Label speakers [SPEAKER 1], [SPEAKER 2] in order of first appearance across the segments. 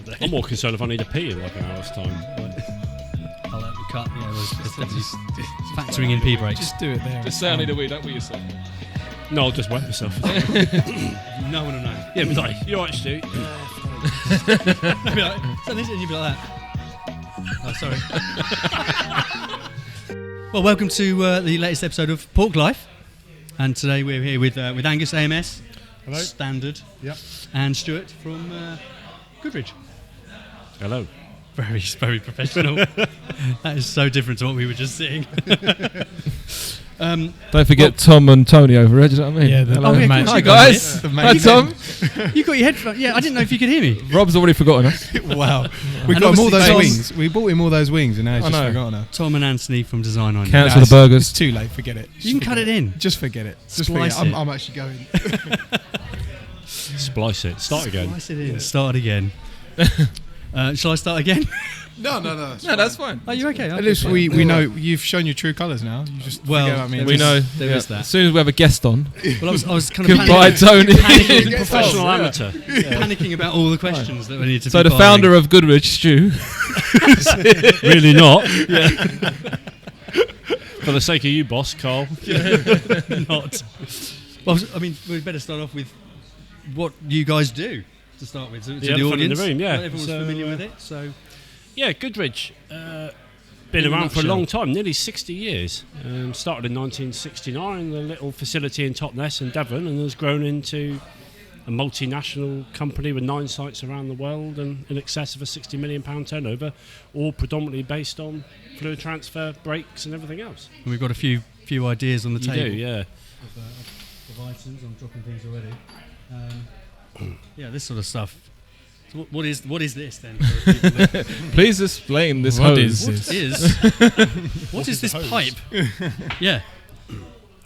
[SPEAKER 1] today.
[SPEAKER 2] I'm more concerned if I need to pee in like an hour's time.
[SPEAKER 1] I'll let the cut. Yeah, factoring in pee breaks.
[SPEAKER 3] Just do it there.
[SPEAKER 4] Just say I need a wee, don't wee yourself.
[SPEAKER 2] No, I'll just wet myself.
[SPEAKER 1] No one will know.
[SPEAKER 2] Yeah, but like, you're right, Stu.
[SPEAKER 1] You'd be like, so this, and you'd be like that. Oh, sorry. Well, welcome to the latest episode of Pork Life, and today we're here with Angus AMS,
[SPEAKER 3] Hello.
[SPEAKER 1] Standard,
[SPEAKER 3] Yep.
[SPEAKER 1] and Stuart from Goodridge.
[SPEAKER 2] Hello.
[SPEAKER 1] Very, very professional. That is so different to what we were just seeing.
[SPEAKER 4] Don't forget Tom and Tony over there, do you know what I mean?
[SPEAKER 3] Yeah,
[SPEAKER 4] Hello.
[SPEAKER 1] yeah,
[SPEAKER 4] Hi
[SPEAKER 1] of course
[SPEAKER 4] guys.
[SPEAKER 3] The
[SPEAKER 4] Hi
[SPEAKER 3] main
[SPEAKER 4] Tom.
[SPEAKER 1] You got your headphones. Yeah, I didn't know if you could hear me.
[SPEAKER 4] Rob's already forgotten us.
[SPEAKER 3] Wow. We
[SPEAKER 1] And
[SPEAKER 3] got him all those
[SPEAKER 1] obviously
[SPEAKER 3] wings. We bought him all those wings and now he's
[SPEAKER 4] I
[SPEAKER 3] just
[SPEAKER 4] know.
[SPEAKER 3] forgotten her.
[SPEAKER 1] Tom and Anthony from Design On.
[SPEAKER 4] Cancel
[SPEAKER 3] Nah,
[SPEAKER 4] the burgers.
[SPEAKER 3] It's too late, forget it.
[SPEAKER 1] You can cut it in.
[SPEAKER 3] Just forget it. Just
[SPEAKER 1] Splice
[SPEAKER 3] forget it.
[SPEAKER 1] it.
[SPEAKER 3] I'm actually going.
[SPEAKER 2] Splice it. Start again.
[SPEAKER 1] Slice it in. Start again. Shall I start again?
[SPEAKER 3] No.
[SPEAKER 4] No, that's fine.
[SPEAKER 1] Are you okay?
[SPEAKER 3] At least we know you've shown your true colours now. You just
[SPEAKER 1] Well,
[SPEAKER 3] forget about me.
[SPEAKER 4] We know.
[SPEAKER 1] There is that.
[SPEAKER 4] As soon as we have a guest on.
[SPEAKER 1] Well, I was kind of
[SPEAKER 4] Goodbye, Tony.
[SPEAKER 1] panicking,
[SPEAKER 2] Professional amateur.
[SPEAKER 1] panicking about all the questions that we need to.
[SPEAKER 4] So
[SPEAKER 1] be
[SPEAKER 4] the founder of Goodridge, Stu.
[SPEAKER 2] Really not. For the sake of you, boss, Carl.
[SPEAKER 1] not. Well, I mean, we better start off with what you guys do to start with. To the
[SPEAKER 2] elephant in
[SPEAKER 1] audience,
[SPEAKER 2] the room, yeah.
[SPEAKER 1] Not everyone's
[SPEAKER 2] So,
[SPEAKER 1] familiar with it, so
[SPEAKER 2] Yeah, Goodridge. Been
[SPEAKER 1] In a
[SPEAKER 2] around for a
[SPEAKER 1] nutshell.
[SPEAKER 2] long time, nearly 60 years. Started in 1969, a little facility in Totnes in Devon, and has grown into a multinational company with 9 sites around the world and in excess of a £60 million turnover, all predominantly based on fluid transfer, brakes and everything else.
[SPEAKER 1] and we've got a few ideas on the
[SPEAKER 2] You
[SPEAKER 1] table.
[SPEAKER 2] do, yeah.
[SPEAKER 1] Of items. I'm dropping things already. Yeah, this sort of stuff. So what is this then? For people that
[SPEAKER 4] Please explain this
[SPEAKER 3] What
[SPEAKER 4] hose.
[SPEAKER 3] is this?
[SPEAKER 1] what is this pipe? Yeah.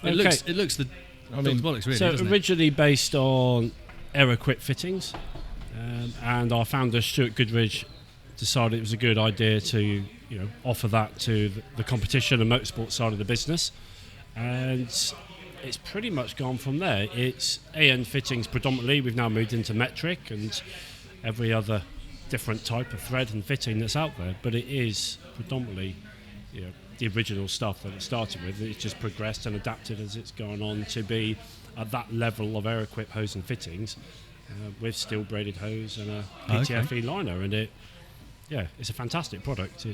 [SPEAKER 1] It
[SPEAKER 2] Okay.
[SPEAKER 1] looks the
[SPEAKER 4] I mean,
[SPEAKER 1] bollocks really.
[SPEAKER 2] So
[SPEAKER 1] doesn't it?
[SPEAKER 2] originally based on Aeroquip fittings, and our founder Stuart Goodridge decided it was a good idea to offer that to the competition and motorsport side of the business, and it's pretty much gone from there. It's AN fittings predominantly. We've now moved into metric and every other different type of thread and fitting that's out there, but it is predominantly the original stuff that it started with. It's just progressed and adapted as it's gone on to be at that level of Aeroquip hose and fittings with steel braided hose and a PTFE liner, and it's a fantastic product.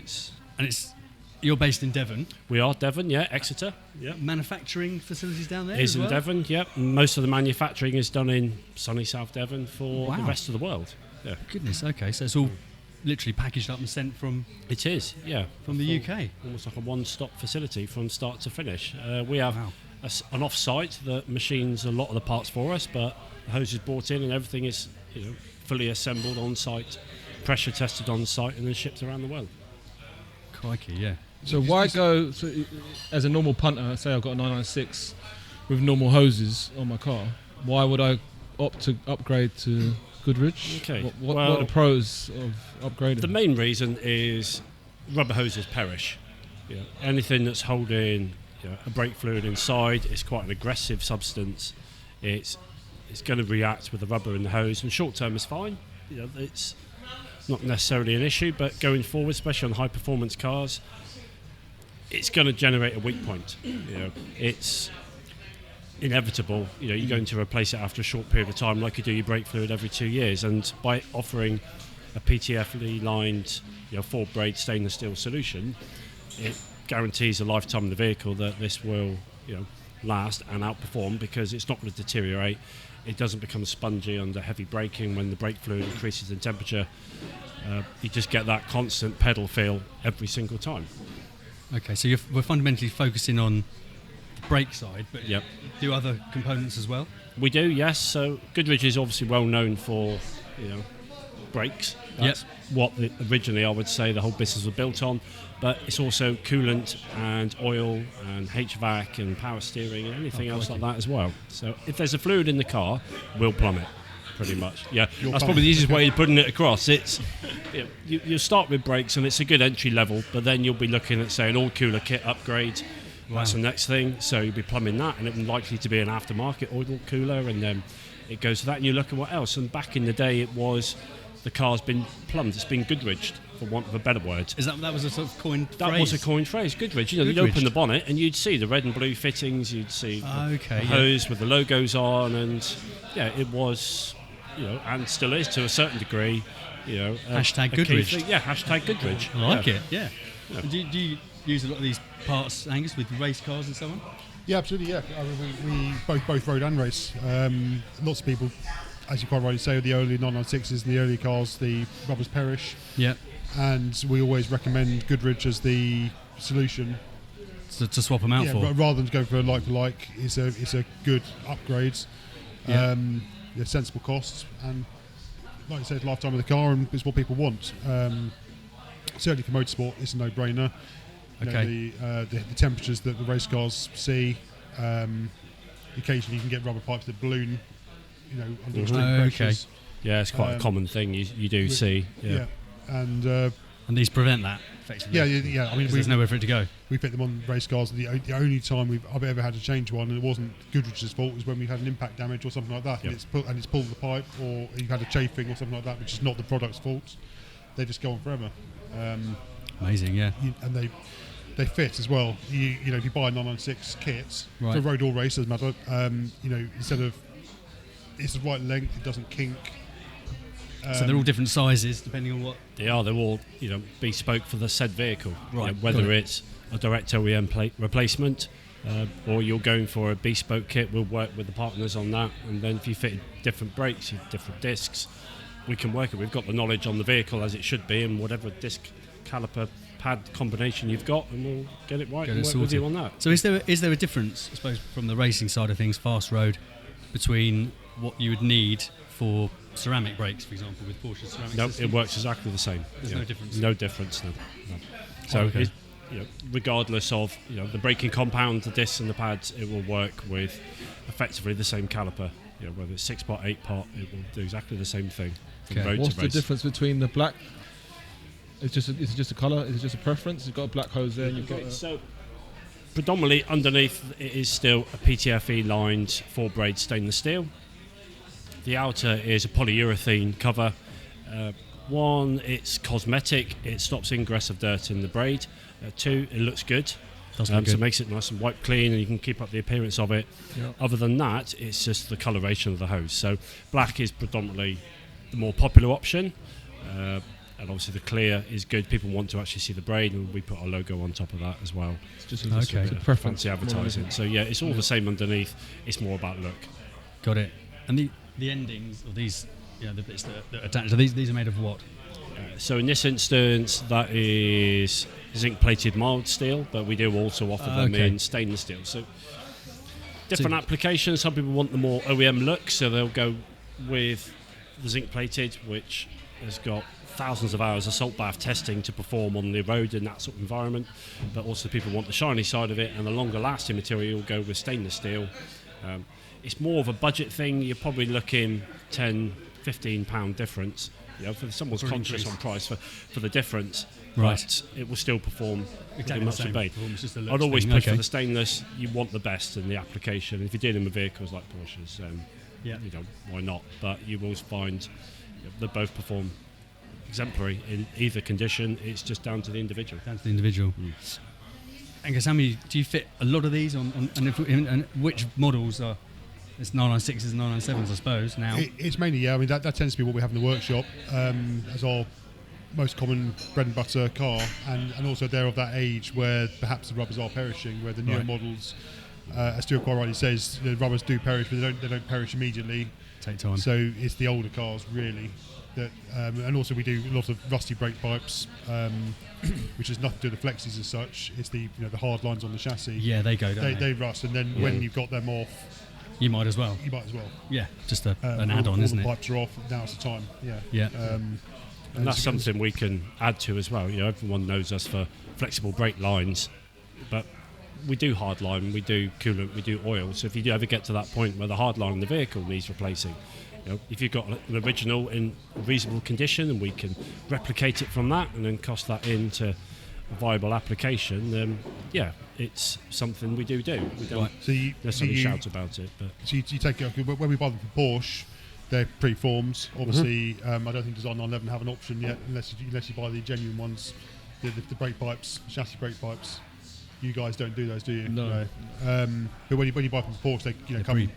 [SPEAKER 1] You're based in Devon.
[SPEAKER 2] We are Devon, Exeter,
[SPEAKER 1] Manufacturing facilities down there
[SPEAKER 2] is
[SPEAKER 1] as
[SPEAKER 2] in
[SPEAKER 1] well?
[SPEAKER 2] Devon, Most of the manufacturing is done in sunny South Devon for the
[SPEAKER 1] Wow.
[SPEAKER 2] rest of the world. Yeah,
[SPEAKER 1] Goodness, okay, so it's all literally packaged up and sent from
[SPEAKER 2] it is.
[SPEAKER 1] the UK.
[SPEAKER 2] Almost like a one-stop facility from start to finish. We have
[SPEAKER 1] Wow.
[SPEAKER 2] an off-site that machines a lot of the parts for us, but the hose is brought in and everything is fully assembled on site, pressure tested on site, and then shipped around the world.
[SPEAKER 1] Crikey, yeah.
[SPEAKER 4] So why go, as a normal punter, say I've got a 996 with normal hoses on my car, why would I opt to upgrade to Goodridge?
[SPEAKER 2] Okay,
[SPEAKER 4] What are the pros of upgrading?
[SPEAKER 2] The main reason is rubber hoses perish. Anything that's holding a brake fluid inside is quite an aggressive substance. It's going to react with the rubber in the hose, and short term is fine. It's not necessarily an issue, but going forward, especially on high performance cars, it's going to generate a weak point. It's inevitable. You're going to replace it after a short period of time, like you do your brake fluid every 2 years. And by offering a PTFE lined, 4 braid stainless steel solution, it guarantees a lifetime of the vehicle that this will, last and outperform, because it's not going to deteriorate. It doesn't become spongy under heavy braking when the brake fluid increases in temperature. You just get that constant pedal feel every single time.
[SPEAKER 1] Okay, so we're fundamentally focusing on the brake side, but
[SPEAKER 2] Yep.
[SPEAKER 1] do other components as well?
[SPEAKER 2] We do, yes. So Goodridge is obviously well known for, brakes. That's what originally I would say the whole business was built on. But it's also coolant and oil and HVAC and power steering and anything else like that as well. So if there's a fluid in the car, we'll plumb it, pretty much. Yeah, that's probably the easiest way of putting it across. It's you start with brakes and it's a good entry level, but then you'll be looking at, say, an oil cooler kit upgrade.
[SPEAKER 1] Wow.
[SPEAKER 2] That's the next thing. So you'll be plumbing that, and it's likely to be an aftermarket oil cooler, and then it goes to that, and you look at what else. And back in the day, it was the car's been plumbed. It's been Goodridged, for want of a better word.
[SPEAKER 1] That was a sort of coined
[SPEAKER 2] That
[SPEAKER 1] phrase?
[SPEAKER 2] was a coined phrase, Goodridge. You know, you'd
[SPEAKER 1] Goodridged.
[SPEAKER 2] open the bonnet and you'd see the red and blue fittings, you'd see the
[SPEAKER 1] yeah.
[SPEAKER 2] hose with the logos on, and yeah, it was, you know, and still is to a certain degree, you know.
[SPEAKER 1] Hashtag
[SPEAKER 2] a key
[SPEAKER 1] Goodridged.
[SPEAKER 2] thing. Yeah, hashtag Goodridge.
[SPEAKER 1] I like it, yeah. Do you use a lot of these parts, Angus, with race cars and so on?
[SPEAKER 5] Yeah, absolutely. Yeah, I mean, we both road and race. Lots of people, as you quite rightly say, the early 996s and the early cars, the rubbers perish.
[SPEAKER 1] Yeah.
[SPEAKER 5] And we always recommend Goodridge as the solution.
[SPEAKER 1] To swap them out for?
[SPEAKER 5] Rather than go for a like, it's a good upgrade.
[SPEAKER 1] Yeah.
[SPEAKER 5] Sensible costs, and like you said, lifetime of the car, and it's what people want. Certainly for motorsport, it's a no-brainer.
[SPEAKER 1] Okay.
[SPEAKER 5] You know, the temperatures that the race cars see. Occasionally, you can get rubber pipes that balloon. You know, under extreme pressures.
[SPEAKER 2] Yeah, it's quite a common thing you do see. Yeah.
[SPEAKER 5] And
[SPEAKER 1] these prevent that, effectively.
[SPEAKER 5] Yeah. I mean,
[SPEAKER 1] there's nowhere for it to go.
[SPEAKER 5] We fit them on race cars. The only time I've ever had to change one, and it wasn't Goodridge's fault, was when we had an impact damage or something like that,
[SPEAKER 2] Yep.
[SPEAKER 5] and it's pulled the pipe, or you've had a chafing or something like that, which is not the product's fault. They just go on forever.
[SPEAKER 1] Amazing, yeah.
[SPEAKER 5] And they fit as well. You know, if you buy a 996 kit
[SPEAKER 1] Right.
[SPEAKER 5] for road or race, doesn't matter. You know, instead of it's the right length, it doesn't kink.
[SPEAKER 1] So they're all different sizes depending on what.
[SPEAKER 2] They are. They're all, you know, bespoke for the said vehicle.
[SPEAKER 1] Right.
[SPEAKER 2] You know, whether it's a direct OEM plate replacement, or you're going for a bespoke kit, we'll work with the partners on that. And then if you fit different brakes, different discs, we can work it. We've got the knowledge on the vehicle as it should be, and whatever disc, caliper, pad combination you've got, and we'll get it right
[SPEAKER 1] Get
[SPEAKER 2] and
[SPEAKER 1] it
[SPEAKER 2] work with
[SPEAKER 1] sorted.
[SPEAKER 2] you on that.
[SPEAKER 1] So is there a difference, I suppose, from the racing side of things, fast road, between what you would need for ceramic brakes, for example, with Porsche ceramic
[SPEAKER 2] No,
[SPEAKER 1] system?
[SPEAKER 2] it works exactly the same.
[SPEAKER 1] There's no difference?
[SPEAKER 2] No difference, no. So,
[SPEAKER 1] okay.
[SPEAKER 2] you know, regardless of, you know, the braking compound, the discs and the pads, it will work with effectively the same caliper. You know, whether it's 6-part, 8-part, it will do exactly the same thing from
[SPEAKER 1] Okay.
[SPEAKER 2] road
[SPEAKER 4] What's
[SPEAKER 2] to
[SPEAKER 4] the
[SPEAKER 2] race.
[SPEAKER 4] difference between the black? Is it just a colour? Is it just a preference? You've got a black hose there, and you've got a,
[SPEAKER 2] So, predominantly underneath it is still a PTFE lined 4-braid stainless steel. The outer is a polyurethane cover. One, it's cosmetic. It stops ingress of dirt in the braid. Two, it looks good.
[SPEAKER 1] Does
[SPEAKER 2] So
[SPEAKER 1] look
[SPEAKER 2] it
[SPEAKER 1] good.
[SPEAKER 2] makes it nice and wipe clean, and you can keep up the appearance of it.
[SPEAKER 4] Yeah.
[SPEAKER 2] Other than that, it's just the coloration of the hose. So black is predominantly the more popular option. And obviously the clear is good. People want to actually see the braid, and we put our logo on top of that as well.
[SPEAKER 4] it's just
[SPEAKER 1] Okay.
[SPEAKER 4] it's a preference.
[SPEAKER 2] Fancy advertising. So yeah, it's all the same underneath. It's more about look.
[SPEAKER 1] Got it. And the endings of these, you know, the bits that are attached to these are made of what?
[SPEAKER 2] So in this instance, that is zinc-plated mild steel, but we do also offer them
[SPEAKER 1] Okay.
[SPEAKER 2] in stainless steel. So different applications. Some people want the more OEM look, so they'll go with the zinc-plated, which has got thousands of hours of salt bath testing to perform on the road in that sort of environment. But also people want the shiny side of it, and the longer lasting material will go with stainless steel. It's more of a budget thing. You're probably looking £10-15 difference. You know, for someone's
[SPEAKER 1] For an
[SPEAKER 2] conscious
[SPEAKER 1] increase.
[SPEAKER 2] on price for the difference,
[SPEAKER 1] Right.
[SPEAKER 2] but it will still perform
[SPEAKER 1] Exactly
[SPEAKER 2] pretty
[SPEAKER 1] the
[SPEAKER 2] much
[SPEAKER 1] same
[SPEAKER 2] the bait.
[SPEAKER 1] performance, just a
[SPEAKER 2] I'd
[SPEAKER 1] looks
[SPEAKER 2] always
[SPEAKER 1] thing.
[SPEAKER 2] push
[SPEAKER 1] Okay.
[SPEAKER 2] for the stainless. You want the best in the application. If you're dealing with vehicles like Porsches,
[SPEAKER 1] Yeah.
[SPEAKER 2] you know, why not? But you will find they both perform exemplary in either condition. It's just down to the individual.
[SPEAKER 1] Down to the individual. Angus, how many do you fit? A lot of these on and which models are? It's 996s and 997s, I suppose. Now,
[SPEAKER 5] It's mainly, yeah. I mean, that tends to be what we have in the workshop as our most common bread and butter car, and also they're of that age where perhaps the rubbers are perishing, where the newer
[SPEAKER 1] Right.
[SPEAKER 5] models, as Stuart quite rightly says, the rubbers do perish, but they don't perish immediately.
[SPEAKER 1] take time.
[SPEAKER 5] So it's the older cars really that, and also we do a lot of rusty brake pipes, which has nothing to do with the flexes as such. It's the the hard lines on the chassis.
[SPEAKER 1] Yeah, they go. Don't
[SPEAKER 5] They rust, and then when you've got them off,
[SPEAKER 1] you might as well.
[SPEAKER 5] you might as well.
[SPEAKER 1] Yeah, just an
[SPEAKER 5] All
[SPEAKER 1] add-on, isn't
[SPEAKER 5] the
[SPEAKER 1] it?
[SPEAKER 5] pipes are off. Now's the time. Yeah.
[SPEAKER 1] Yeah.
[SPEAKER 2] And that's
[SPEAKER 5] it's-
[SPEAKER 2] something we can add to as well. You know, everyone knows us for flexible brake lines, but we do hard line, we do coolant, we do oil. So if you do ever get to that point where the hard line in the vehicle needs replacing, you know, if you've got an original in reasonable condition and we can replicate it from that and then cost that into a viable application, then yeah, it's something we do. We don't
[SPEAKER 1] Right.
[SPEAKER 5] So you
[SPEAKER 2] necessarily shout about it, but
[SPEAKER 5] So you take it when we buy them from Porsche. they're pre-formed. Obviously, I don't think Design 911 have an option yet, unless you buy the genuine ones, the brake pipes, chassis brake pipes. You guys don't do those, do you?
[SPEAKER 4] No.
[SPEAKER 5] But when you buy from Porsche, they come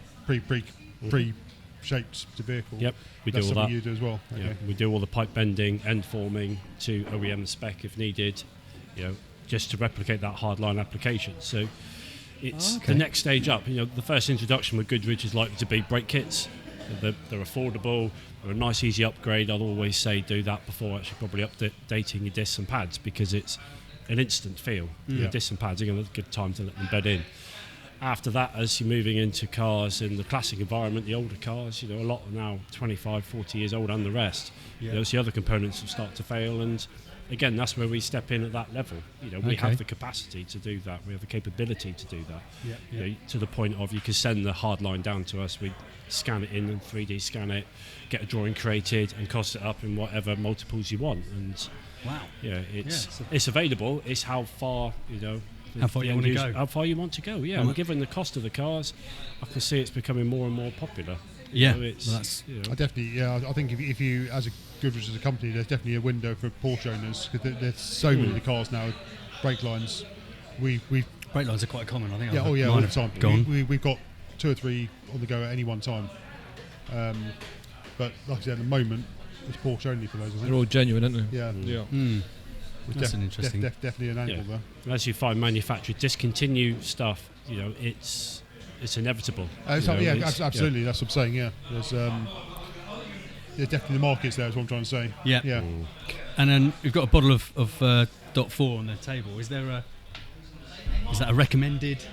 [SPEAKER 5] pre-shaped to vehicle.
[SPEAKER 2] Yep, we
[SPEAKER 5] That's
[SPEAKER 2] do all
[SPEAKER 5] something
[SPEAKER 2] that.
[SPEAKER 5] you do as well.
[SPEAKER 2] Yeah,
[SPEAKER 5] Okay.
[SPEAKER 2] we do all the pipe bending, end forming to OEM spec if needed, just to replicate that hardline application. So it's the next stage up. The first introduction with Goodridge is likely to be brake kits. They're affordable. They're a nice, easy upgrade. I'd always say do that before actually probably updating your discs and pads, because it's an instant feel. Your discs and pads are going to give time to let them bed in. After that, as you're moving into cars in the classic environment, the older cars, a lot are now 25, 40 years old and the rest. So the other components will start to fail, and again, that's where we step in at that level. We have the capacity to do that. We have the capability to do that. To the point of you can send the hard line down to us. We scan it in and 3D scan it, get a drawing created, and cost it up in whatever multiples you want. And
[SPEAKER 1] Wow.
[SPEAKER 2] it's available. It's how far
[SPEAKER 1] How far you want to go.
[SPEAKER 2] How far you want to go? Yeah. And given the cost of the cars, I can see it's becoming more and more popular.
[SPEAKER 1] Yeah.
[SPEAKER 2] It's,
[SPEAKER 5] I definitely, I think if you, as a Goodridge as a company, there's definitely a window for Porsche owners, because there's so many of the cars now with brake lines. We
[SPEAKER 1] Brake lines are quite common, I think.
[SPEAKER 5] all the time.
[SPEAKER 1] Gone.
[SPEAKER 5] We've got 2 or 3 on the go at any one time. But like I said, at the moment, it's Porsche only for those. I
[SPEAKER 4] They're
[SPEAKER 5] think.
[SPEAKER 4] all genuine, aren't they?
[SPEAKER 5] Yeah.
[SPEAKER 4] Yeah.
[SPEAKER 1] That's an interesting.
[SPEAKER 5] Definitely an angle there.
[SPEAKER 2] As you find manufacturers discontinue stuff, it's inevitable.
[SPEAKER 5] Absolutely. That's what I'm saying. Yeah, there's definitely the market's there. Is what I'm trying to say.
[SPEAKER 1] Yeah.
[SPEAKER 5] Yeah.
[SPEAKER 1] And then we've got a bottle of .4 on the table. Is that a recommended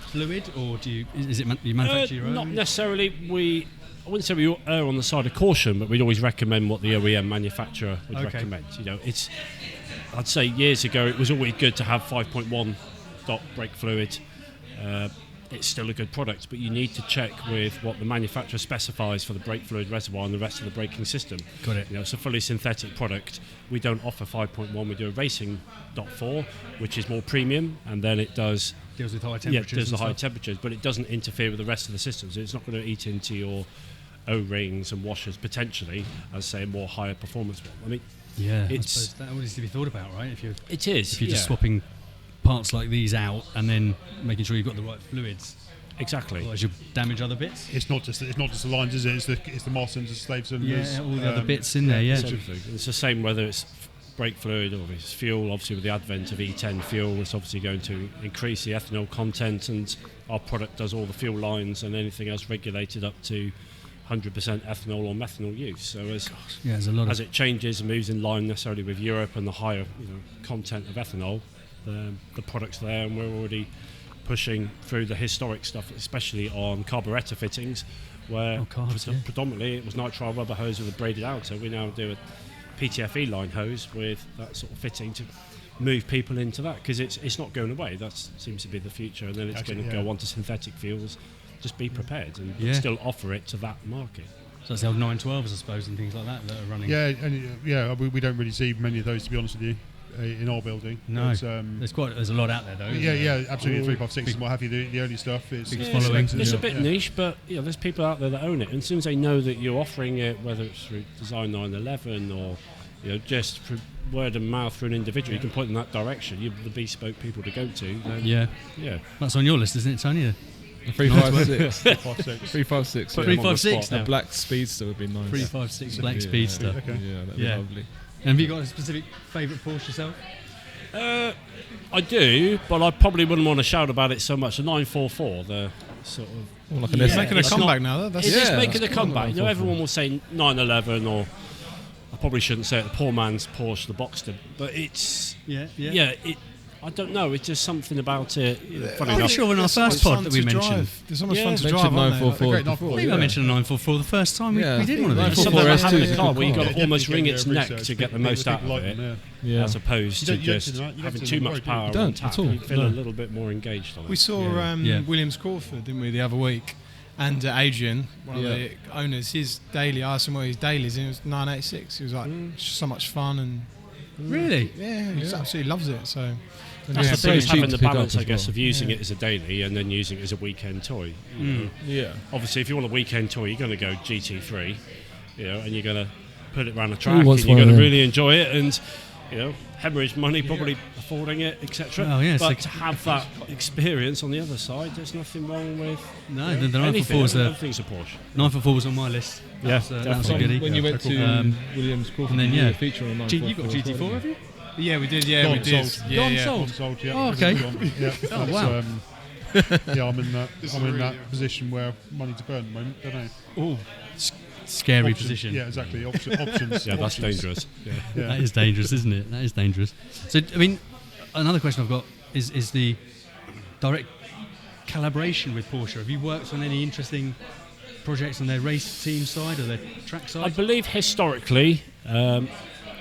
[SPEAKER 1] fluid, or is it you manufacture your own?
[SPEAKER 2] Not necessarily. I wouldn't say we err on the side of caution, but we'd always recommend what the OEM manufacturer would recommend. I'd say years ago it was always good to have 5.1 dot brake fluid. It's still a good product, but you need to check with what the manufacturer specifies for the brake fluid reservoir and the rest of the braking system.
[SPEAKER 1] Got it.
[SPEAKER 2] It's a fully synthetic product. We don't offer 5.1. We do a racing .4, which is more premium, and then it deals with high temperatures. Yeah, it does the high temperatures, but it doesn't interfere with the rest of the system. So it's not going to eat into your O-rings and washers potentially, as say a more higher performance one. I mean,
[SPEAKER 1] I suppose that needs to be thought about, right? If you're
[SPEAKER 2] just
[SPEAKER 1] swapping parts like these out and then making sure you've got the right fluids.
[SPEAKER 2] Exactly.
[SPEAKER 1] Otherwise you'll damage other bits.
[SPEAKER 5] It's not just the lines, is it? It's the master cylinders, slave cylinders.
[SPEAKER 1] Yeah, all the other bits in there. Yeah.
[SPEAKER 2] It's the same whether it's brake fluid or it's fuel. Obviously, with the advent of E10 fuel, it's obviously going to increase the ethanol content, and our product does all the fuel lines and anything else regulated up to 100% ethanol or methanol use. So
[SPEAKER 1] there's a lot
[SPEAKER 2] as it changes and moves in line necessarily with Europe and the higher content of ethanol, the product's there, and we're already pushing through the historic stuff, especially on carburettor fittings, where predominantly it was nitrile rubber hose with a braided outer. We now do a PTFE line hose with that sort of fitting to move people into that, because it's not going away. That seems to be the future, and then it's going to go on to synthetic fuels. Just be prepared and still offer it to that market.
[SPEAKER 1] So that's the old 912s, I suppose, and things like that are running.
[SPEAKER 5] Yeah, and we don't really see many of those, to be honest with you, in our building.
[SPEAKER 1] No, there's a lot out there though.
[SPEAKER 5] Yeah, absolutely. 356 and what have you, the early stuff. It's
[SPEAKER 1] following.
[SPEAKER 2] It's a bit niche, but there's people out there that own it, and as soon as they know that you're offering it, whether it's through Design 911 or just through word of mouth through an individual, you can point in that direction. You're the bespoke people to go to. Then,
[SPEAKER 1] That's on your list, isn't it, Tony?
[SPEAKER 4] 356.
[SPEAKER 5] 356.
[SPEAKER 1] 356 now.
[SPEAKER 4] A black Speedster would be nice.
[SPEAKER 1] 356 black Speedster.
[SPEAKER 5] Okay.
[SPEAKER 4] Yeah, that'd be lovely.
[SPEAKER 1] And have you got a specific favourite Porsche yourself?
[SPEAKER 2] I do, but I probably wouldn't want to shout about it so much. The 944, the sort of...
[SPEAKER 3] Well, like an it's making a comeback now.
[SPEAKER 2] It is making a comeback. Everyone will say 911, or I probably shouldn't say it, the poor man's Porsche, the Boxster, but it's... I don't know, it's just something about it. Funny
[SPEAKER 1] I'm
[SPEAKER 2] enough.
[SPEAKER 1] sure in our first pod that we mentioned.
[SPEAKER 3] There's so much fun to
[SPEAKER 4] mentioned
[SPEAKER 3] drive,
[SPEAKER 4] 944
[SPEAKER 3] aren't they?
[SPEAKER 4] before.
[SPEAKER 1] I think I mentioned a 944 the first time we did one of those.
[SPEAKER 2] It's something about having a car where you've got
[SPEAKER 5] Yeah,
[SPEAKER 2] to almost
[SPEAKER 5] definitely
[SPEAKER 2] wring its
[SPEAKER 5] get
[SPEAKER 2] neck
[SPEAKER 5] research.
[SPEAKER 2] to get the most out of it,
[SPEAKER 4] Yeah.
[SPEAKER 2] as opposed
[SPEAKER 5] You
[SPEAKER 2] to
[SPEAKER 5] don't- you don't
[SPEAKER 2] just
[SPEAKER 5] do that. You don't
[SPEAKER 2] having
[SPEAKER 5] do
[SPEAKER 2] too
[SPEAKER 5] that
[SPEAKER 2] much
[SPEAKER 5] right,
[SPEAKER 2] power
[SPEAKER 4] you don't
[SPEAKER 2] on
[SPEAKER 4] at
[SPEAKER 2] tap.
[SPEAKER 4] all.
[SPEAKER 2] You feel
[SPEAKER 4] No.
[SPEAKER 2] a little bit more engaged on it.
[SPEAKER 3] We saw Williams Crawford, didn't we, the other week? And Adrian, one of the owners, his daily, I asked him what his daily is, and it was 986. He was like, it's just so much fun, and
[SPEAKER 1] Really?
[SPEAKER 3] Yeah, he just absolutely loves it. So
[SPEAKER 2] That's the thing,
[SPEAKER 4] very
[SPEAKER 2] is
[SPEAKER 4] cheap
[SPEAKER 2] having
[SPEAKER 4] to
[SPEAKER 2] the
[SPEAKER 4] pick up
[SPEAKER 2] balance,
[SPEAKER 4] as
[SPEAKER 2] I guess,
[SPEAKER 4] well.
[SPEAKER 2] of using it as a daily and then using it as a weekend toy. You know.
[SPEAKER 4] Yeah.
[SPEAKER 2] Obviously, if you want a weekend toy, you're going to go GT3, and you're going to put it around a track, and
[SPEAKER 4] wants
[SPEAKER 2] you're
[SPEAKER 4] one
[SPEAKER 2] going
[SPEAKER 4] of
[SPEAKER 2] to
[SPEAKER 4] them?
[SPEAKER 2] really enjoy it, and hemorrhage money probably affording it, etc.
[SPEAKER 1] Oh, yeah,
[SPEAKER 2] but
[SPEAKER 1] so-
[SPEAKER 2] to have that experience on the other side, there's nothing wrong with
[SPEAKER 1] No, the 944
[SPEAKER 2] anything.
[SPEAKER 1] was
[SPEAKER 2] Everything's a Porsche.
[SPEAKER 1] 944 was on my list.
[SPEAKER 2] Yeah,
[SPEAKER 1] that was a
[SPEAKER 2] definitely.
[SPEAKER 1] goodie.
[SPEAKER 4] When you went to Williams Crawford,
[SPEAKER 1] and then,
[SPEAKER 4] you
[SPEAKER 1] yeah.
[SPEAKER 4] did a feature on
[SPEAKER 1] You've got GT4, have you?
[SPEAKER 3] yeah, we did. Yeah,
[SPEAKER 5] Gone
[SPEAKER 3] we did.
[SPEAKER 5] sold.
[SPEAKER 3] Yeah,
[SPEAKER 1] Gone
[SPEAKER 3] yeah.
[SPEAKER 1] sold.
[SPEAKER 5] Sold, yeah.
[SPEAKER 1] Oh, okay.
[SPEAKER 5] Yeah,
[SPEAKER 1] Oh,
[SPEAKER 5] that's,
[SPEAKER 1] wow.
[SPEAKER 5] yeah, I'm in that position where money to burn at the moment. Don't know.
[SPEAKER 1] Oh, scary
[SPEAKER 5] Options.
[SPEAKER 1] position.
[SPEAKER 5] Yeah, exactly. Options.
[SPEAKER 2] Yeah, that's
[SPEAKER 5] Options.
[SPEAKER 2] dangerous. Yeah.
[SPEAKER 5] Yeah.
[SPEAKER 1] That is dangerous, isn't it? That is dangerous. So, I mean, another question I've got is the direct collaboration with Porsche. Have you worked on any interesting projects on their race team side or their track
[SPEAKER 2] I
[SPEAKER 1] side?
[SPEAKER 2] believe historically, I'm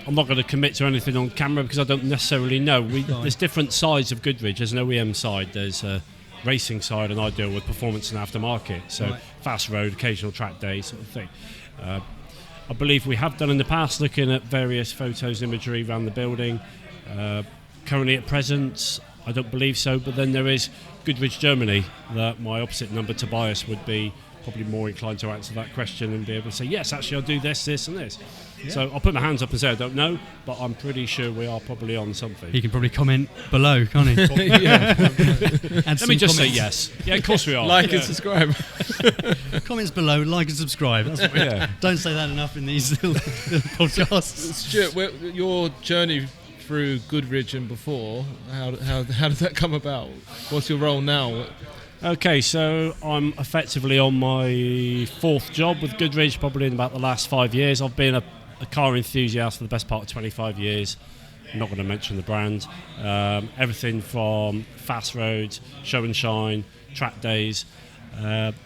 [SPEAKER 2] not going to commit to anything on camera because I don't necessarily know. There's different sides of Goodridge. There's an OEM side, there's a racing side, and I deal with performance and aftermarket. So
[SPEAKER 1] Right.
[SPEAKER 2] fast road, occasional track day sort of thing. I believe we have done in the past, looking at various photos, imagery around the building. Currently at present, I don't believe so, but then there is Goodridge Germany, that my opposite number, Tobias, would be probably more inclined to answer that question and be able to say, yes, actually I'll do this, this and this. So I'll put my hands up and say I don't know, but I'm pretty sure we are probably on something.
[SPEAKER 1] He can probably comment below, can't he?
[SPEAKER 2] Let me just say yes. Yeah, of course we are.
[SPEAKER 4] Like
[SPEAKER 2] yeah.
[SPEAKER 4] and subscribe.
[SPEAKER 1] Comments below, like and subscribe. That's what we
[SPEAKER 2] Yeah.
[SPEAKER 1] Don't say that enough in these little podcasts.
[SPEAKER 4] Stuart, your journey through Goodridge and before, how did that come about? What's your role now?
[SPEAKER 2] Okay, so I'm effectively on my fourth job with Goodridge, probably in about the last 5 years. I've been a car enthusiast for the best part of 25 years. I'm not going to mention the brand. Everything from fast roads, show and shine, track days,